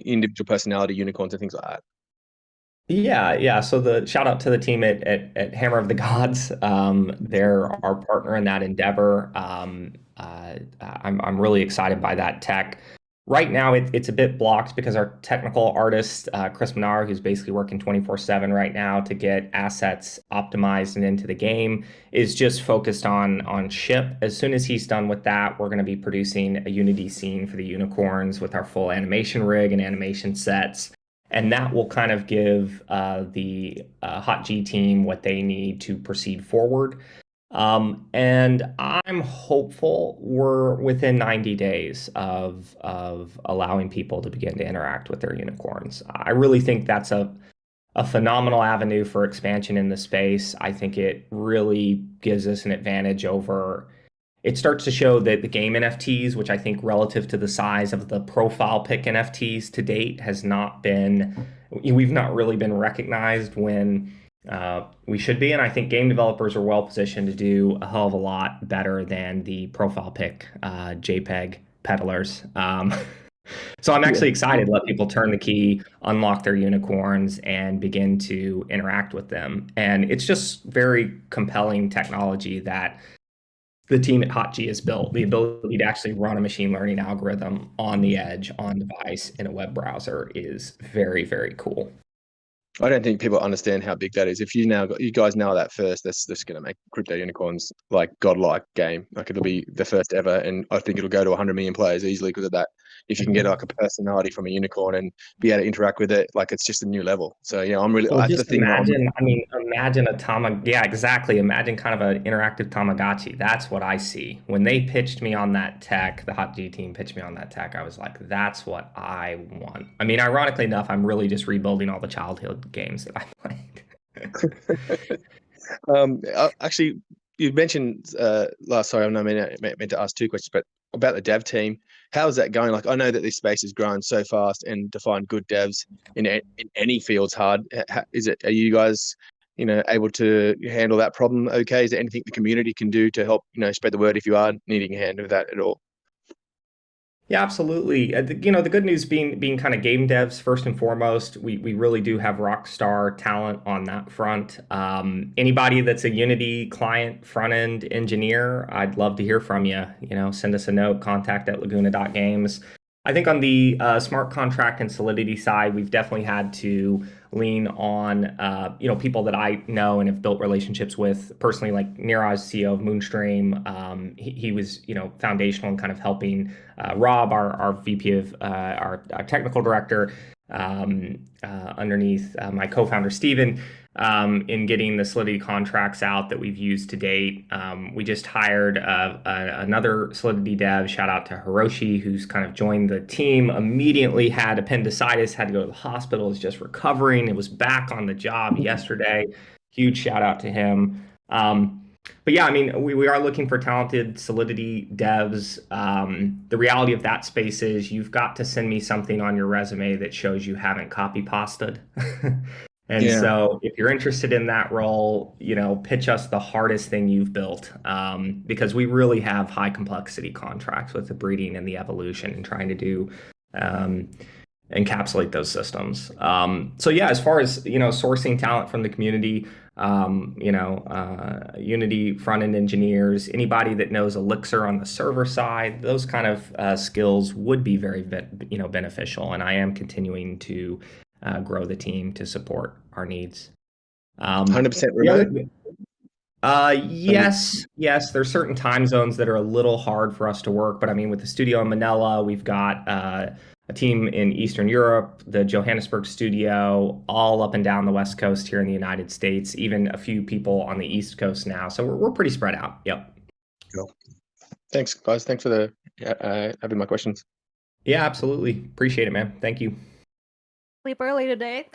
individual personality unicorns and things like that. Yeah. So the shout out to the team at Hammer of the Gods. They're our partner in that endeavor. I'm really excited by that tech. Right now, it's a bit blocked because our technical artist, Chris Minar, who's basically working 24/7 right now to get assets optimized and into the game, is just focused on ship. As soon as he's done with that, we're going to be producing a Unity scene for the unicorns with our full animation rig and animation sets. And that will kind of give the Hot G team what they need to proceed forward. And I'm hopeful we're within 90 days of allowing people to begin to interact with their unicorns. I really think that's a a phenomenal avenue for expansion in the space. I think it really gives us an advantage over. It starts to show that the game NFTs, which I think relative to the size of the profile pick NFTs to date, we've not really been recognized when we should be. And I think game developers are well positioned to do a hell of a lot better than the profile pick JPEG peddlers. So I'm actually excited to let people turn the key, unlock their unicorns, and begin to interact with them. And it's just very compelling technology that the team at HotG has built. The ability to actually run a machine learning algorithm on the edge, on device, in a web browser is very, very cool. I don't think people understand how big that is. If you guys nail that first, that's going to make crypto unicorns like godlike game. Like it'll be the first ever, and I think it'll go to 100 million players easily because of that. If you can get like a personality from a unicorn and be able to interact with it, like it's just a new level. So yeah, I'm really. Well, That's the just thing. imagine. I mean, imagine yeah, exactly. Imagine kind of an interactive Tamagotchi. That's what I see when they pitched me on that tech. The HotG team pitched me on that tech. I was like, that's what I want. I mean, ironically enough, I'm really just rebuilding all the childhood games that I played. Actually, you mentioned last. Sorry, I meant to ask two questions, but about the dev team, how is that going? Like, I know that this space is growing so fast, and to find good devs in any field's hard. Are you guys, able to handle that problem? Okay, is there anything the community can do to help, spread the word if you are needing a hand with that at all? Yeah, absolutely. The good news being kind of game devs first and foremost, we really do have rock star talent on that front. Anybody that's a Unity client front end engineer, I'd love to hear from you. Send us a note, contact@laguna.games. I think on the smart contract and Solidity side, we've definitely had to lean on people that I know and have built relationships with personally, like Niraj, CEO of Moonstream. He was foundational in kind of helping Rob, our VP of our technical director, underneath my co-founder Steven, in getting the Solidity contracts out that we've used to date. We just hired another Solidity dev. Shout out to Hiroshi, who's kind of joined the team. Immediately had appendicitis, had to go to the hospital, is just recovering. It was back on the job yesterday. Huge shout out to him. But yeah, I mean, we are looking for talented Solidity devs. The reality of that space is you've got to send me something on your resume that shows you haven't copy pasted. And so if you're interested in that role, pitch us the hardest thing you've built, because we really have high complexity contracts with the breeding and the evolution and trying to do encapsulate those systems. So yeah, as far as sourcing talent from the community, Unity front-end engineers, anybody that knows Elixir on the server side, those kind of skills would be very beneficial. And I am continuing to grow the team to support our needs. 100% remote? Yes. There's certain time zones that are a little hard for us to work, but I mean, with the studio in Manila, we've got a team in Eastern Europe, the Johannesburg studio, all up and down the West Coast here in the United States, even a few people on the East Coast now. So we're pretty spread out. Yep. Cool. Thanks, guys. Thanks for having my questions. Yeah, absolutely. Appreciate it, man. Thank you. Sleep early today.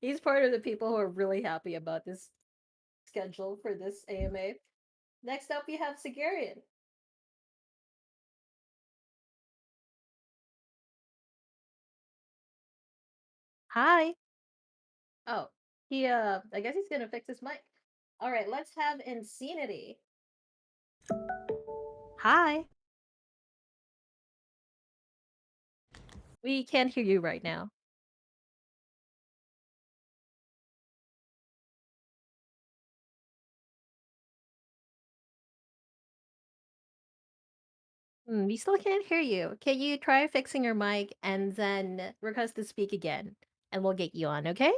He's part of the people who are really happy about this schedule for this AMA. Next up, we have Cigarion. Hi. Oh, I guess he's gonna fix his mic. All right, let's have Insanity. Hi. We can't hear you right now. We still can't hear you. Can you try fixing your mic and then request to speak again? And we'll get you on, okay?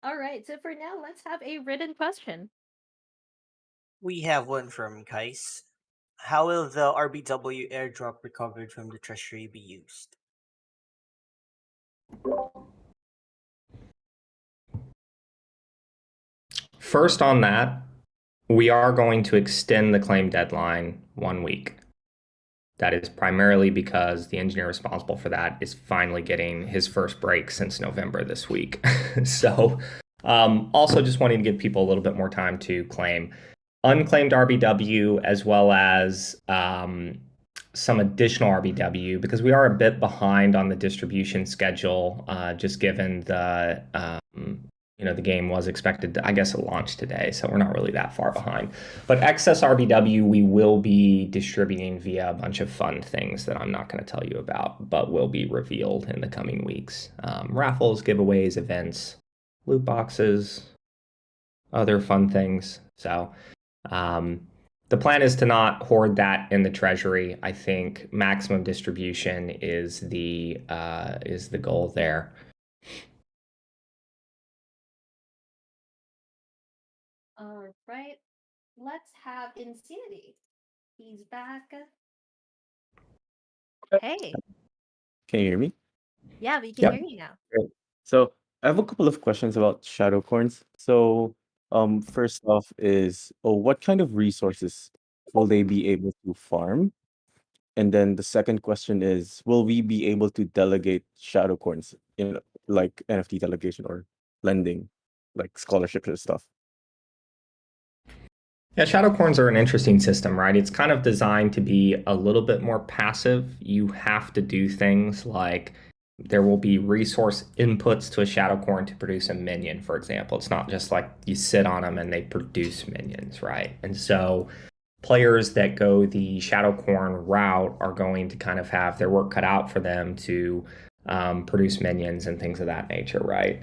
All right, so for now, let's have a written question. We have one from Kais. How will the RBW airdrop recovered from the treasury be used? First on that, we are going to extend the claim deadline 1 week. that is primarily because the engineer responsible for that is finally getting his first break since November this week. So also just wanting to give people a little bit more time to claim unclaimed RBW as well as some additional RBW, because we are a bit behind on the distribution schedule, just given the the game was expected to, I guess, it launched today, so we're not really that far behind. But excess RBW we will be distributing via a bunch of fun things that I'm not going to tell you about, but will be revealed in the coming weeks. Raffles, giveaways, events, loot boxes, other fun things. So the plan is to not hoard that in the treasury. I think maximum distribution is the goal there. All right, let's have Infinity. He's back. Hey. Can you hear me? Yeah, we can hear you now. Great. So I have a couple of questions about Shadowhorns. So first off is, what kind of resources will they be able to farm? And then the second question is, will we be able to delegate Shadowhorns in like NFT delegation or lending, like scholarships and stuff? Yeah, Shadowhorns are an interesting system, right? It's kind of designed to be a little bit more passive. You have to do things like there will be resource inputs to a Shadowhorn to produce a minion, for example. It's not just like you sit on them and they produce minions, right? And so players that go the Shadowhorn route are going to kind of have their work cut out for them to produce minions and things of that nature, right?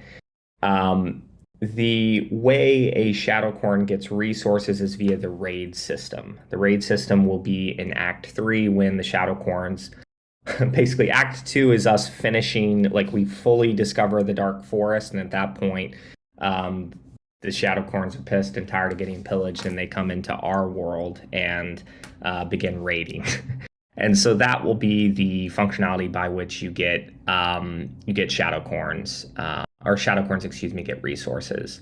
The way a Shadowhorn gets resources is via the raid system. The raid system will be in Act 3 when the Shadowhorns, basically Act 2 is us finishing, like we fully discover the Dark Forest, and at that point, the Shadowhorns are pissed and tired of getting pillaged, and they come into our world and begin raiding. And so that will be the functionality by which you get Shadowhorns, or Shadowhorns, excuse me, get resources.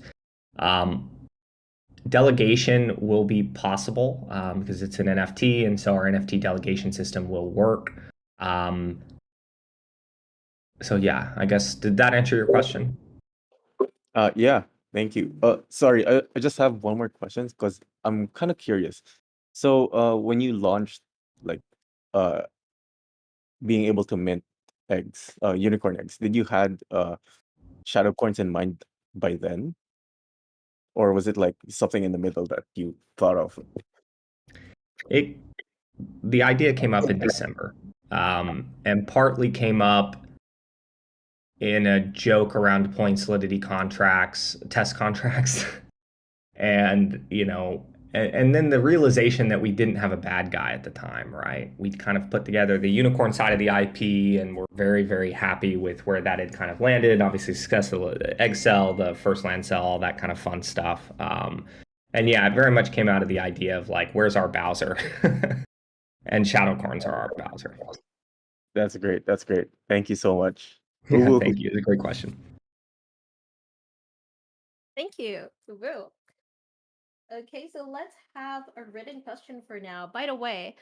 Delegation will be possible because it's an NFT, and so our NFT delegation system will work. So yeah, I guess, did that answer your question? Yeah, thank you. Sorry, I just have one more question because I'm kind of curious. So when you launched like being able to mint eggs, unicorn eggs, did you had Shadowhorns in mind by then? Or was it like something in the middle that you thought of? The idea came up in December, and partly came up in a joke around deploying Solidity contracts, test contracts, and and then the realization that we didn't have a bad guy at the time, right? We'd kind of put together the unicorn side of the IP, and we're very, very happy with where that had kind of landed. Obviously, successful egg sell, the first land sell, all that kind of fun stuff. And yeah, it very much came out of the idea of like, where's our Bowser? And Shadowhorns are our Bowser. That's great. That's great. Thank you so much. Yeah, thank you. It's a great question. Thank you. Woo. Okay, so let's have a written question for now. By the way,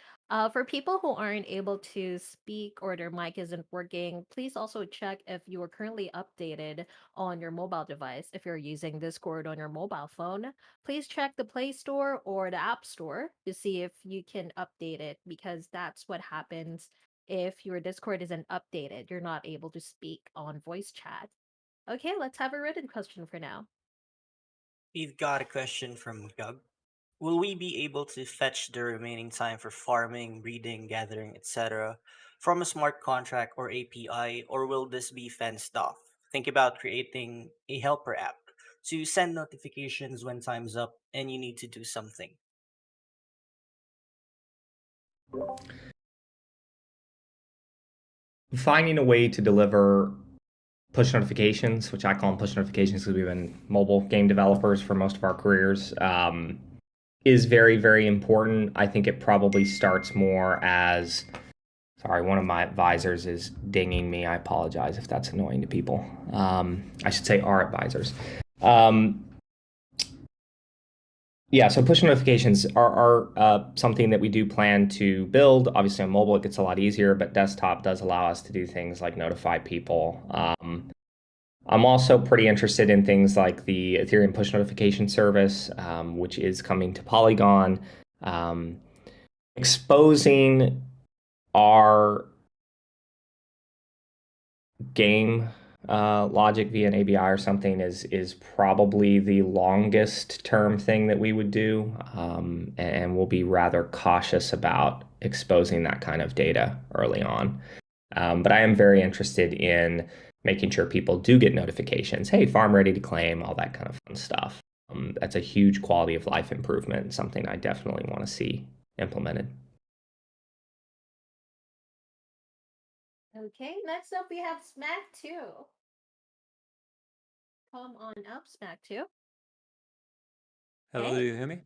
for people who aren't able to speak or their mic isn't working, please also check if you are currently updated on your mobile device. If you're using Discord on your mobile phone, please check the Play Store or the App Store to see if you can update it, because that's what happens if your Discord isn't updated. You're not able to speak on voice chat. Okay, let's have a written question for now. We've got a question from Gug. Will we be able to fetch the remaining time for farming, breeding, gathering, etc. from a smart contract or API, or will this be fenced off? Think about creating a helper app to send notifications when time's up and you need to do something. Finding a way to deliver push notifications, which I call them push notifications because we've been mobile game developers for most of our careers, is very, very important. I think it probably starts more as, sorry, one of my advisors is dinging me. I apologize if that's annoying to people. I should say our advisors. Yeah, so push notifications are something that we do plan to build. Obviously, on mobile, it gets a lot easier, but desktop does allow us to do things like notify people. I'm also pretty interested in things like the Ethereum push notification service, which is coming to Polygon, exposing our game logic via an ABI or something is probably the longest term thing that we would do, and we'll be rather cautious about exposing that kind of data early on. But I am very interested in making sure people do get notifications. Hey, farm ready to claim, all that kind of fun stuff. That's a huge quality of life improvement, something I definitely want to see implemented. Okay, next up we have Smack 2. Come on up, Smack 2. Hello, Hey. do you hear me?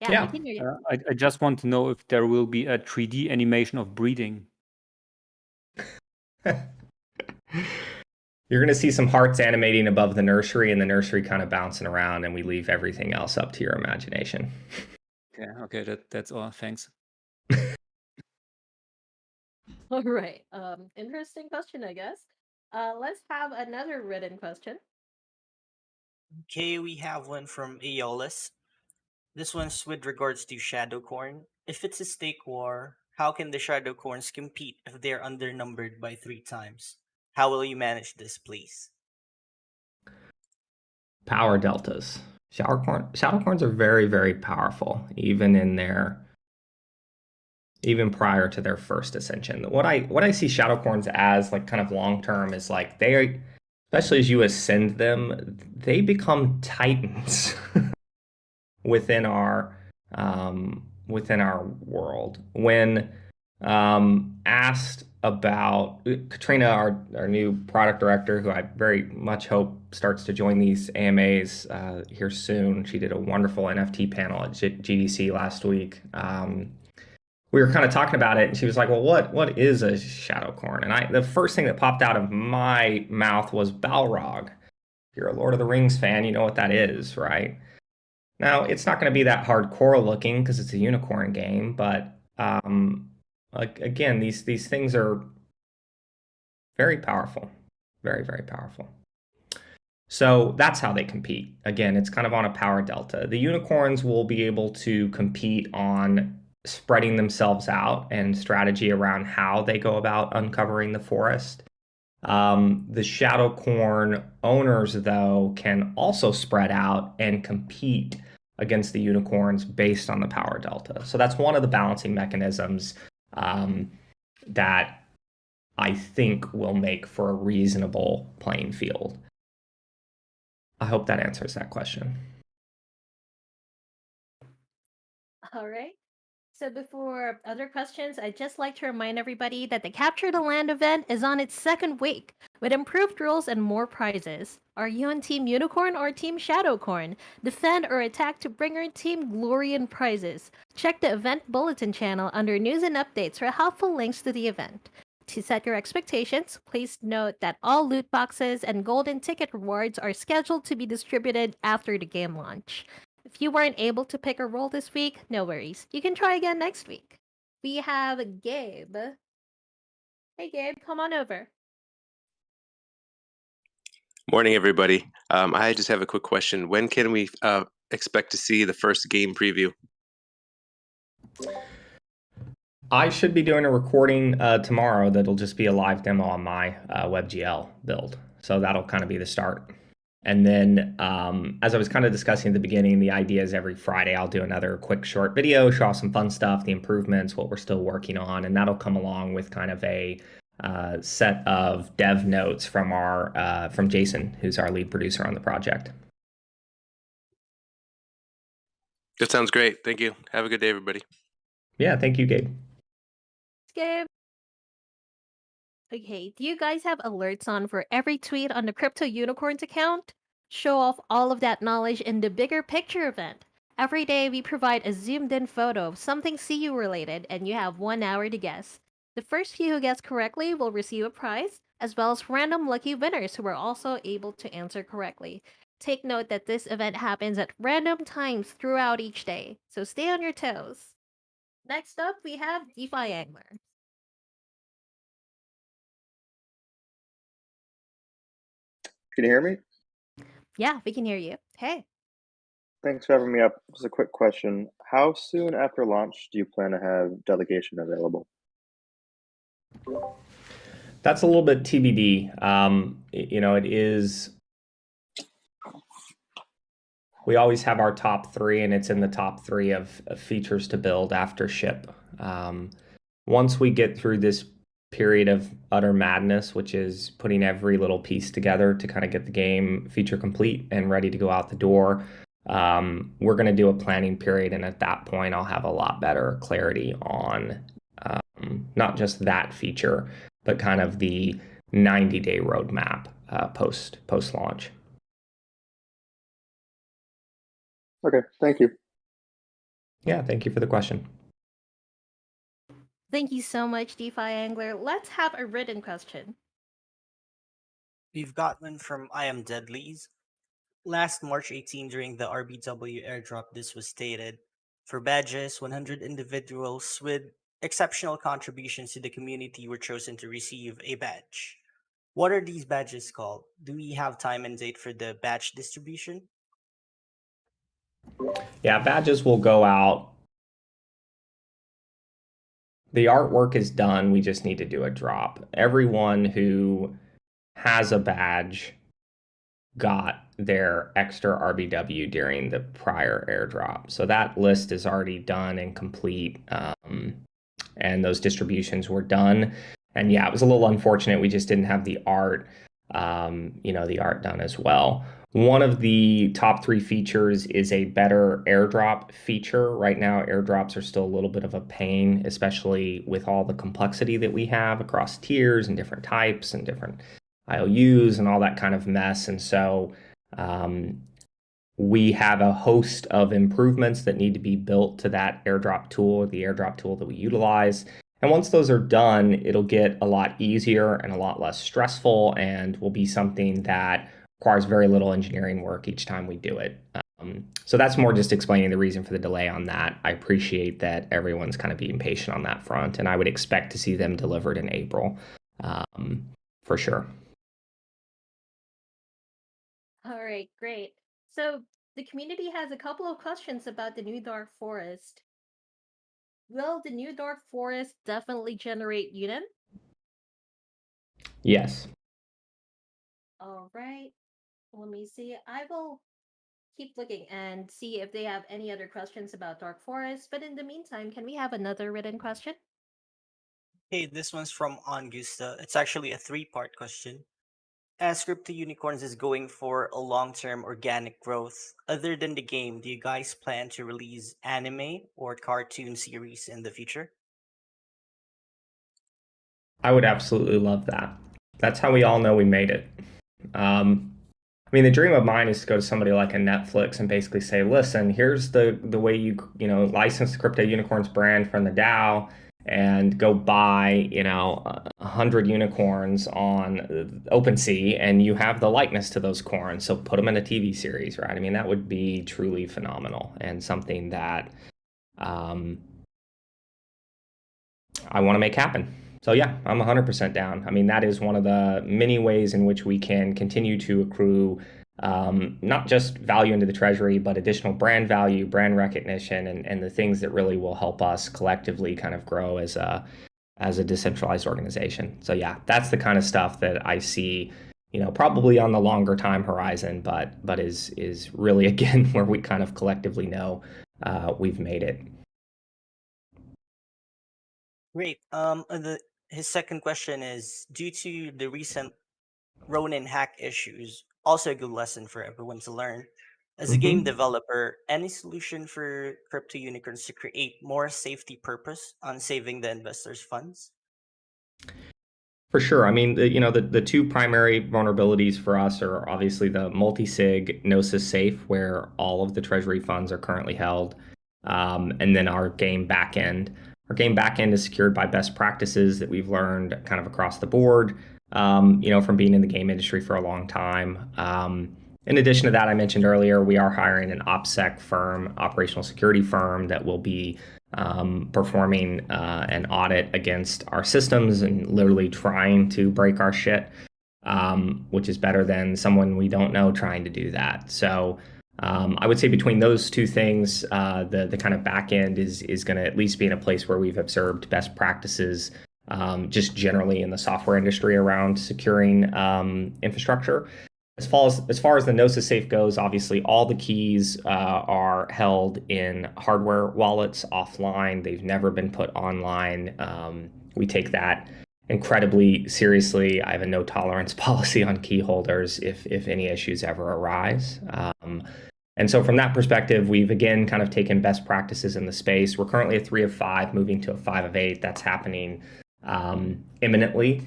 Yeah, we can hear you. I just want to know if there will be a 3D animation of breeding. You're going to see some hearts animating above the nursery and the nursery kind of bouncing around, and we leave everything else up to your imagination. Okay, that's all. Thanks. All right. Interesting question, I guess. Let's have another written question. Okay, we have one from Aeolus. This one's with regards to Shadowcorn. If it's a stake war, how can the Shadowcorns compete if they're undernumbered by 3 times? How will you manage this, please? Power deltas. Shadowcorns are very, very powerful, even prior to their first ascension. What I see Shadowcorns as, like, kind of long term, is like they, especially as you ascend them, they become titans within our world. When asked about Katrina, our new product director, who I very much hope starts to join these AMAs here soon. She did a wonderful NFT panel at GDC last week. We were kind of talking about it, and she was like, "Well, what is a Shadowcorn?" And the first thing that popped out of my mouth was Balrog. If you're a Lord of the Rings fan, you know what that is, right? Now, it's not going to be that hardcore looking because it's a unicorn game, but again, these things are very powerful, very, very powerful. So that's how they compete. Again, it's kind of on a power delta. The unicorns will be able to compete on spreading themselves out and strategy around how they go about uncovering the forest. The Shadowcorn owners, though, can also spread out and compete against the unicorns based on the power delta. So that's one of the balancing mechanisms that I think will make for a reasonable playing field. I hope that answers that question. All right. So before other questions, I'd just like to remind everybody that the Capture the Land event is on its second week with improved rules and more prizes. Are you on Team Unicorn or Team Shadowcorn? Defend or attack to bring your team glory and prizes. Check the event bulletin channel under news and updates for helpful links to the event. To set your expectations, please note that all loot boxes and golden ticket rewards are scheduled to be distributed after the game launch. If you weren't able to pick a role this week, no worries. You can try again next week. We have Gabe. Hey, Gabe, come on over. Morning, everybody. I just have a quick question. When can we expect to see the first game preview? I should be doing a recording tomorrow that'll just be a live demo on my WebGL build. So that'll kind of be the start. And then, as I was kind of discussing at the beginning, the idea is every Friday I'll do another quick short video, show off some fun stuff, the improvements, what we're still working on, and that'll come along with kind of a set of dev notes from Jason, who's our lead producer on the project. That sounds great. Thank you. Have a good day, everybody. Yeah, thank you, Gabe. Gabe. Okay, do you guys have alerts on for every tweet on the Crypto Unicorns account? Show off all of that knowledge in the bigger picture event. Every day we provide a zoomed in photo of something CU related, and you have 1 hour to guess. The first few who guess correctly will receive a prize, as well as random lucky winners who are also able to answer correctly. take note that this event happens at random times throughout each day, so stay on your toes. Next up, we have DeFi Angler. Can you hear me? Yeah, we can hear you. Hey. Thanks for having me up. Just a quick question. How soon after launch do you plan to have delegation available? That's a little bit TBD. It is. We always have our top 3, and it's in the top 3 of features to build after ship. Once we get through this period of utter madness, which is putting every little piece together to kind of get the game feature complete and ready to go out the door, we're going to do a planning period, and at that point I'll have a lot better clarity on not just that feature, but kind of the 90-day roadmap post launch. Okay, thank you. Yeah, thank you for the question. Thank you so much, DeFi Angler. Let's have a written question. We've got one from I Am Deadlies. Last March 18 during the RBW airdrop, this was stated. For badges, 100 individuals with exceptional contributions to the community were chosen to receive a badge. What are these badges called? Do we have time and date for the badge distribution? Yeah, badges will go out. The artwork is done. We just need to do a drop. Everyone who has a badge got their extra RBW during the prior airdrop. So that list is already done and complete, and those distributions were done. And yeah, it was a little unfortunate. We just didn't have the art, the art done as well. One of the top 3 features is a better airdrop feature. Right now, airdrops are still a little bit of a pain, especially with all the complexity that we have across tiers and different types and different IOUs and all that kind of mess. And so we have a host of improvements that need to be built to that airdrop tool, the airdrop tool that we utilize. And once those are done, it'll get a lot easier and a lot less stressful, and will be something that requires very little engineering work each time we do it. So that's more just explaining the reason for the delay on that. I appreciate that everyone's kind of being patient on that front, and I would expect to see them delivered in April for sure. All right, great. So the community has a couple of questions about the new Dark Forest. Will the new Dark Forest definitely generate Unim? Yes. All right. Let me see. I will keep looking and see if they have any other questions about Dark Forest. But in the meantime, can we have another written question? Hey, this one's from Augusta. It's actually a 3-part question. As Crypto Unicorns is going for a long-term organic growth, other than the game, do you guys plan to release anime or cartoon series in the future? I would absolutely love that. That's how we all know we made it. The dream of mine is to go to somebody like a Netflix and basically say, listen, here's the way you license the Crypto Unicorns brand from the DAO, and go buy 100 unicorns on OpenSea, and you have the likeness to those corns. So put them in a TV series, right? That would be truly phenomenal, and something that I want to make happen. So yeah, I'm 100% down. That is one of the many ways in which we can continue to accrue not just value into the treasury, but additional brand value, brand recognition, and the things that really will help us collectively kind of grow as a decentralized organization. So yeah, that's the kind of stuff that I see, probably on the longer time horizon, but is really, again, where we kind of collectively know we've made it. Great. His second question is, due to the recent Ronin hack issues, also a good lesson for everyone to learn. As a game developer, any solution for crypto unicorns to create more safety purpose on saving the investors' funds? For sure. The 2 primary vulnerabilities for us are obviously the multi-sig Gnosis safe, where all of the treasury funds are currently held, and then our game backend. Our game backend is secured by best practices that we've learned kind of across the board, from being in the game industry for a long time. In addition to that, I mentioned earlier, we are hiring an OPSEC firm, operational security firm, that will be performing an audit against our systems and literally trying to break our shit, which is better than someone we don't know trying to do that. So I would say between those two things, the kind of back end is going to at least be in a place where we've observed best practices just generally in the software industry around securing infrastructure. As far as the Gnosis safe goes, obviously all the keys are held in hardware wallets offline. They've never been put online. We take that incredibly seriously. I have a no tolerance policy on key holders if any issues ever arise. And so from that perspective, we've again kind of taken best practices in the space. We're currently a 3 of 5, moving to a 5 of 8. That's happening imminently.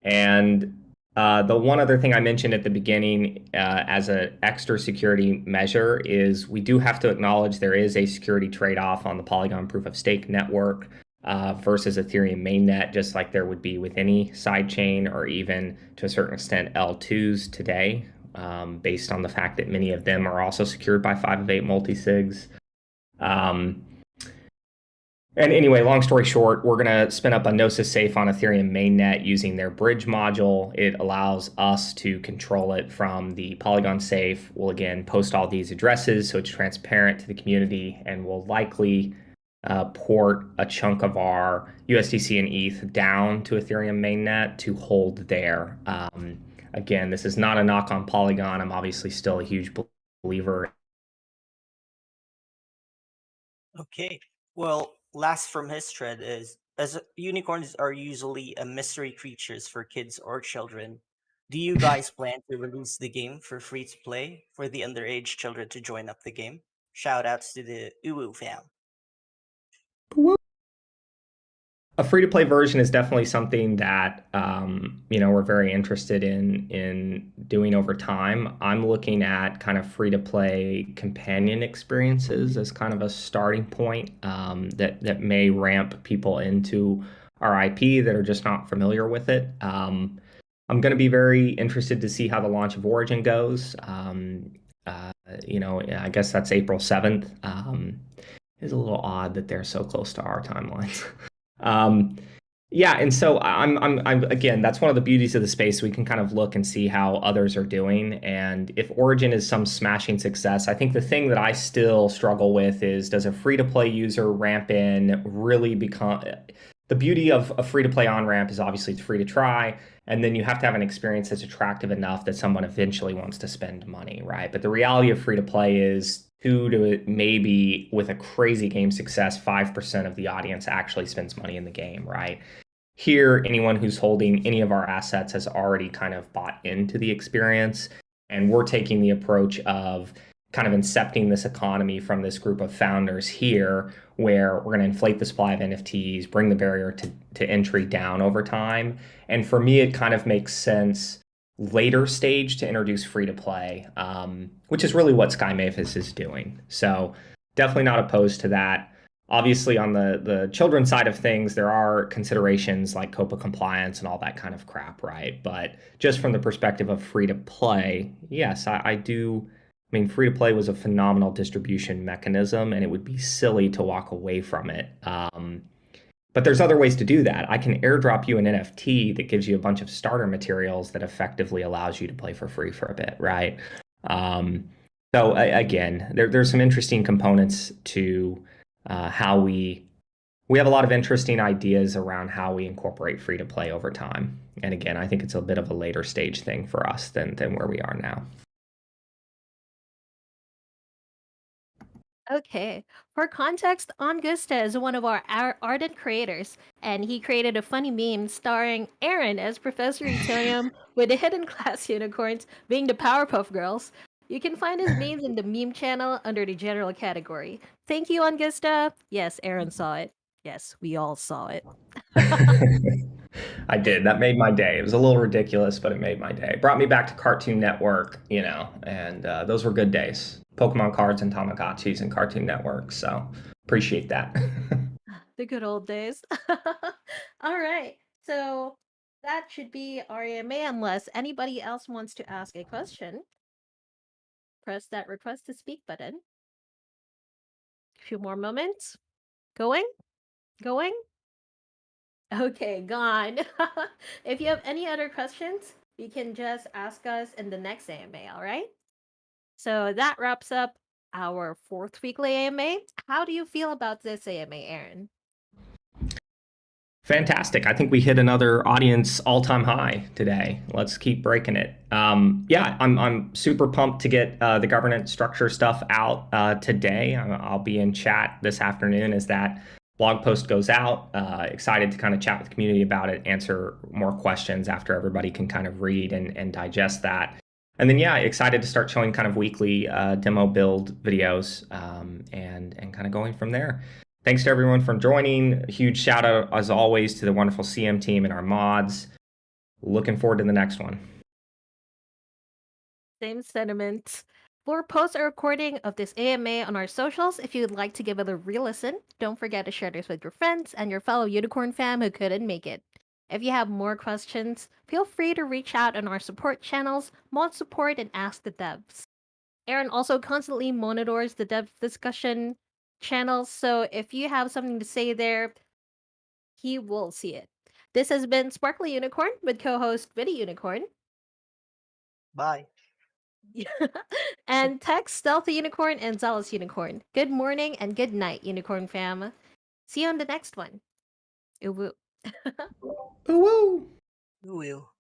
And the one other thing I mentioned at the beginning as an extra security measure is we do have to acknowledge there is a security trade-off on the Polygon proof of stake network versus Ethereum mainnet, just like there would be with any sidechain or even to a certain extent L2s today, based on the fact that many of them are also secured by 5 of 8 multisigs. And anyway, long story short, we're going to spin up a Gnosis safe on Ethereum mainnet using their bridge module. It allows us to control it from the Polygon safe. We'll again post all these addresses so it's transparent to the community, and we'll likely port a chunk of our USDC and ETH down to Ethereum mainnet to hold there. Again, this is not a knock on Polygon. I'm obviously still a huge believer. Okay. Well, last from his thread is, as unicorns are usually a mystery creatures for kids or children, do you guys plan to release the game for free to play for the underage children to join up the game? Shout outs to the Uwu fam. A free-to-play version is definitely something that we're very interested in doing over time. I'm looking at kind of free-to-play companion experiences as kind of a starting point that may ramp people into our IP that are just not familiar with it. I'm going to be very interested to see how the launch of Origin goes. I guess that's April 7th. It's a little odd that they're so close to our timelines. And so I'm again, that's one of the beauties of the space. We can kind of look and see how others are doing. And if Origin is some smashing success, I think the thing that I still struggle with is, does a free-to-play user ramp in really become... The beauty of a free-to-play on-ramp is obviously it's free to try, and then you have to have an experience that's attractive enough that someone eventually wants to spend money, right? But the reality of free-to-play is 2 to maybe, with a crazy game success, 5% of the audience actually spends money in the game, right? Here, anyone who's holding any of our assets has already kind of bought into the experience, and we're taking the approach of kind of incepting this economy from this group of founders here, where we're going to inflate the supply of NFTs, bring the barrier to entry down over time. And for me, it kind of makes sense later stage to introduce free to play, which is really what Sky Mavis is doing. So definitely not opposed to that. Obviously, on the children's side of things, there are considerations like COPA compliance and all that kind of crap, right? But just from the perspective of free to play, yes, I do. I mean, free to play was a phenomenal distribution mechanism, and it would be silly to walk away from it. But there's other ways to do that. I can airdrop you an NFT that gives you a bunch of starter materials that effectively allows you to play for free for a bit, right? So again, there's some interesting components to how we have a lot of interesting ideas around how we incorporate free to play over time. And again, I think it's a bit of a later stage thing for us than where we are now. Okay. For context, Augusta is one of our ardent creators, and he created a funny meme starring Aaron as Professor Ethereum with the hidden class unicorns being the Powerpuff Girls. You can find his memes in the meme channel under the general category. Thank you, Augusta. Yes, Aaron saw it. Yes, we all saw it. I did. That made my day. It was a little ridiculous, but it made my day. It brought me back to Cartoon Network, and those were good days. Pokemon cards and Tamagotchis and Cartoon Network. So appreciate that. The good old days. All right. So that should be our AMA unless anybody else wants to ask a question. press that request to speak button. A few more moments. Going? Okay, gone. If you have any other questions, you can just ask us in the next AMA, all right? So that wraps up our 4th weekly AMA. How do you feel about this AMA, Aaron? Fantastic. I think we hit another audience all-time high today. Let's keep breaking it. Yeah, I'm super pumped to get the governance structure stuff out today. I'll be in chat this afternoon as that blog post goes out. Excited to kind of chat with the community about it, answer more questions after everybody can kind of read and digest that. And then, yeah, excited to start showing kind of weekly demo build videos and kind of going from there. Thanks to everyone for joining. A huge shout out, as always, to the wonderful CM team and our mods. Looking forward to the next one. Same sentiments. We'll post a recording of this AMA on our socials if you'd like to give it a re-listen. Don't forget to share this with your friends and your fellow Unicorn fam who couldn't make it. If you have more questions, feel free to reach out on our support channels, Mod Support, and Ask the Devs. Aaron also constantly monitors the dev discussion channels, so if you have something to say there, he will see it. This has been Sparkly Unicorn with co-host Vinny Unicorn. Bye. And Tex, Stealthy Unicorn, and Zealous Unicorn. Good morning and good night, Unicorn fam. See you on the next one. Uwu. Uwu. Who will?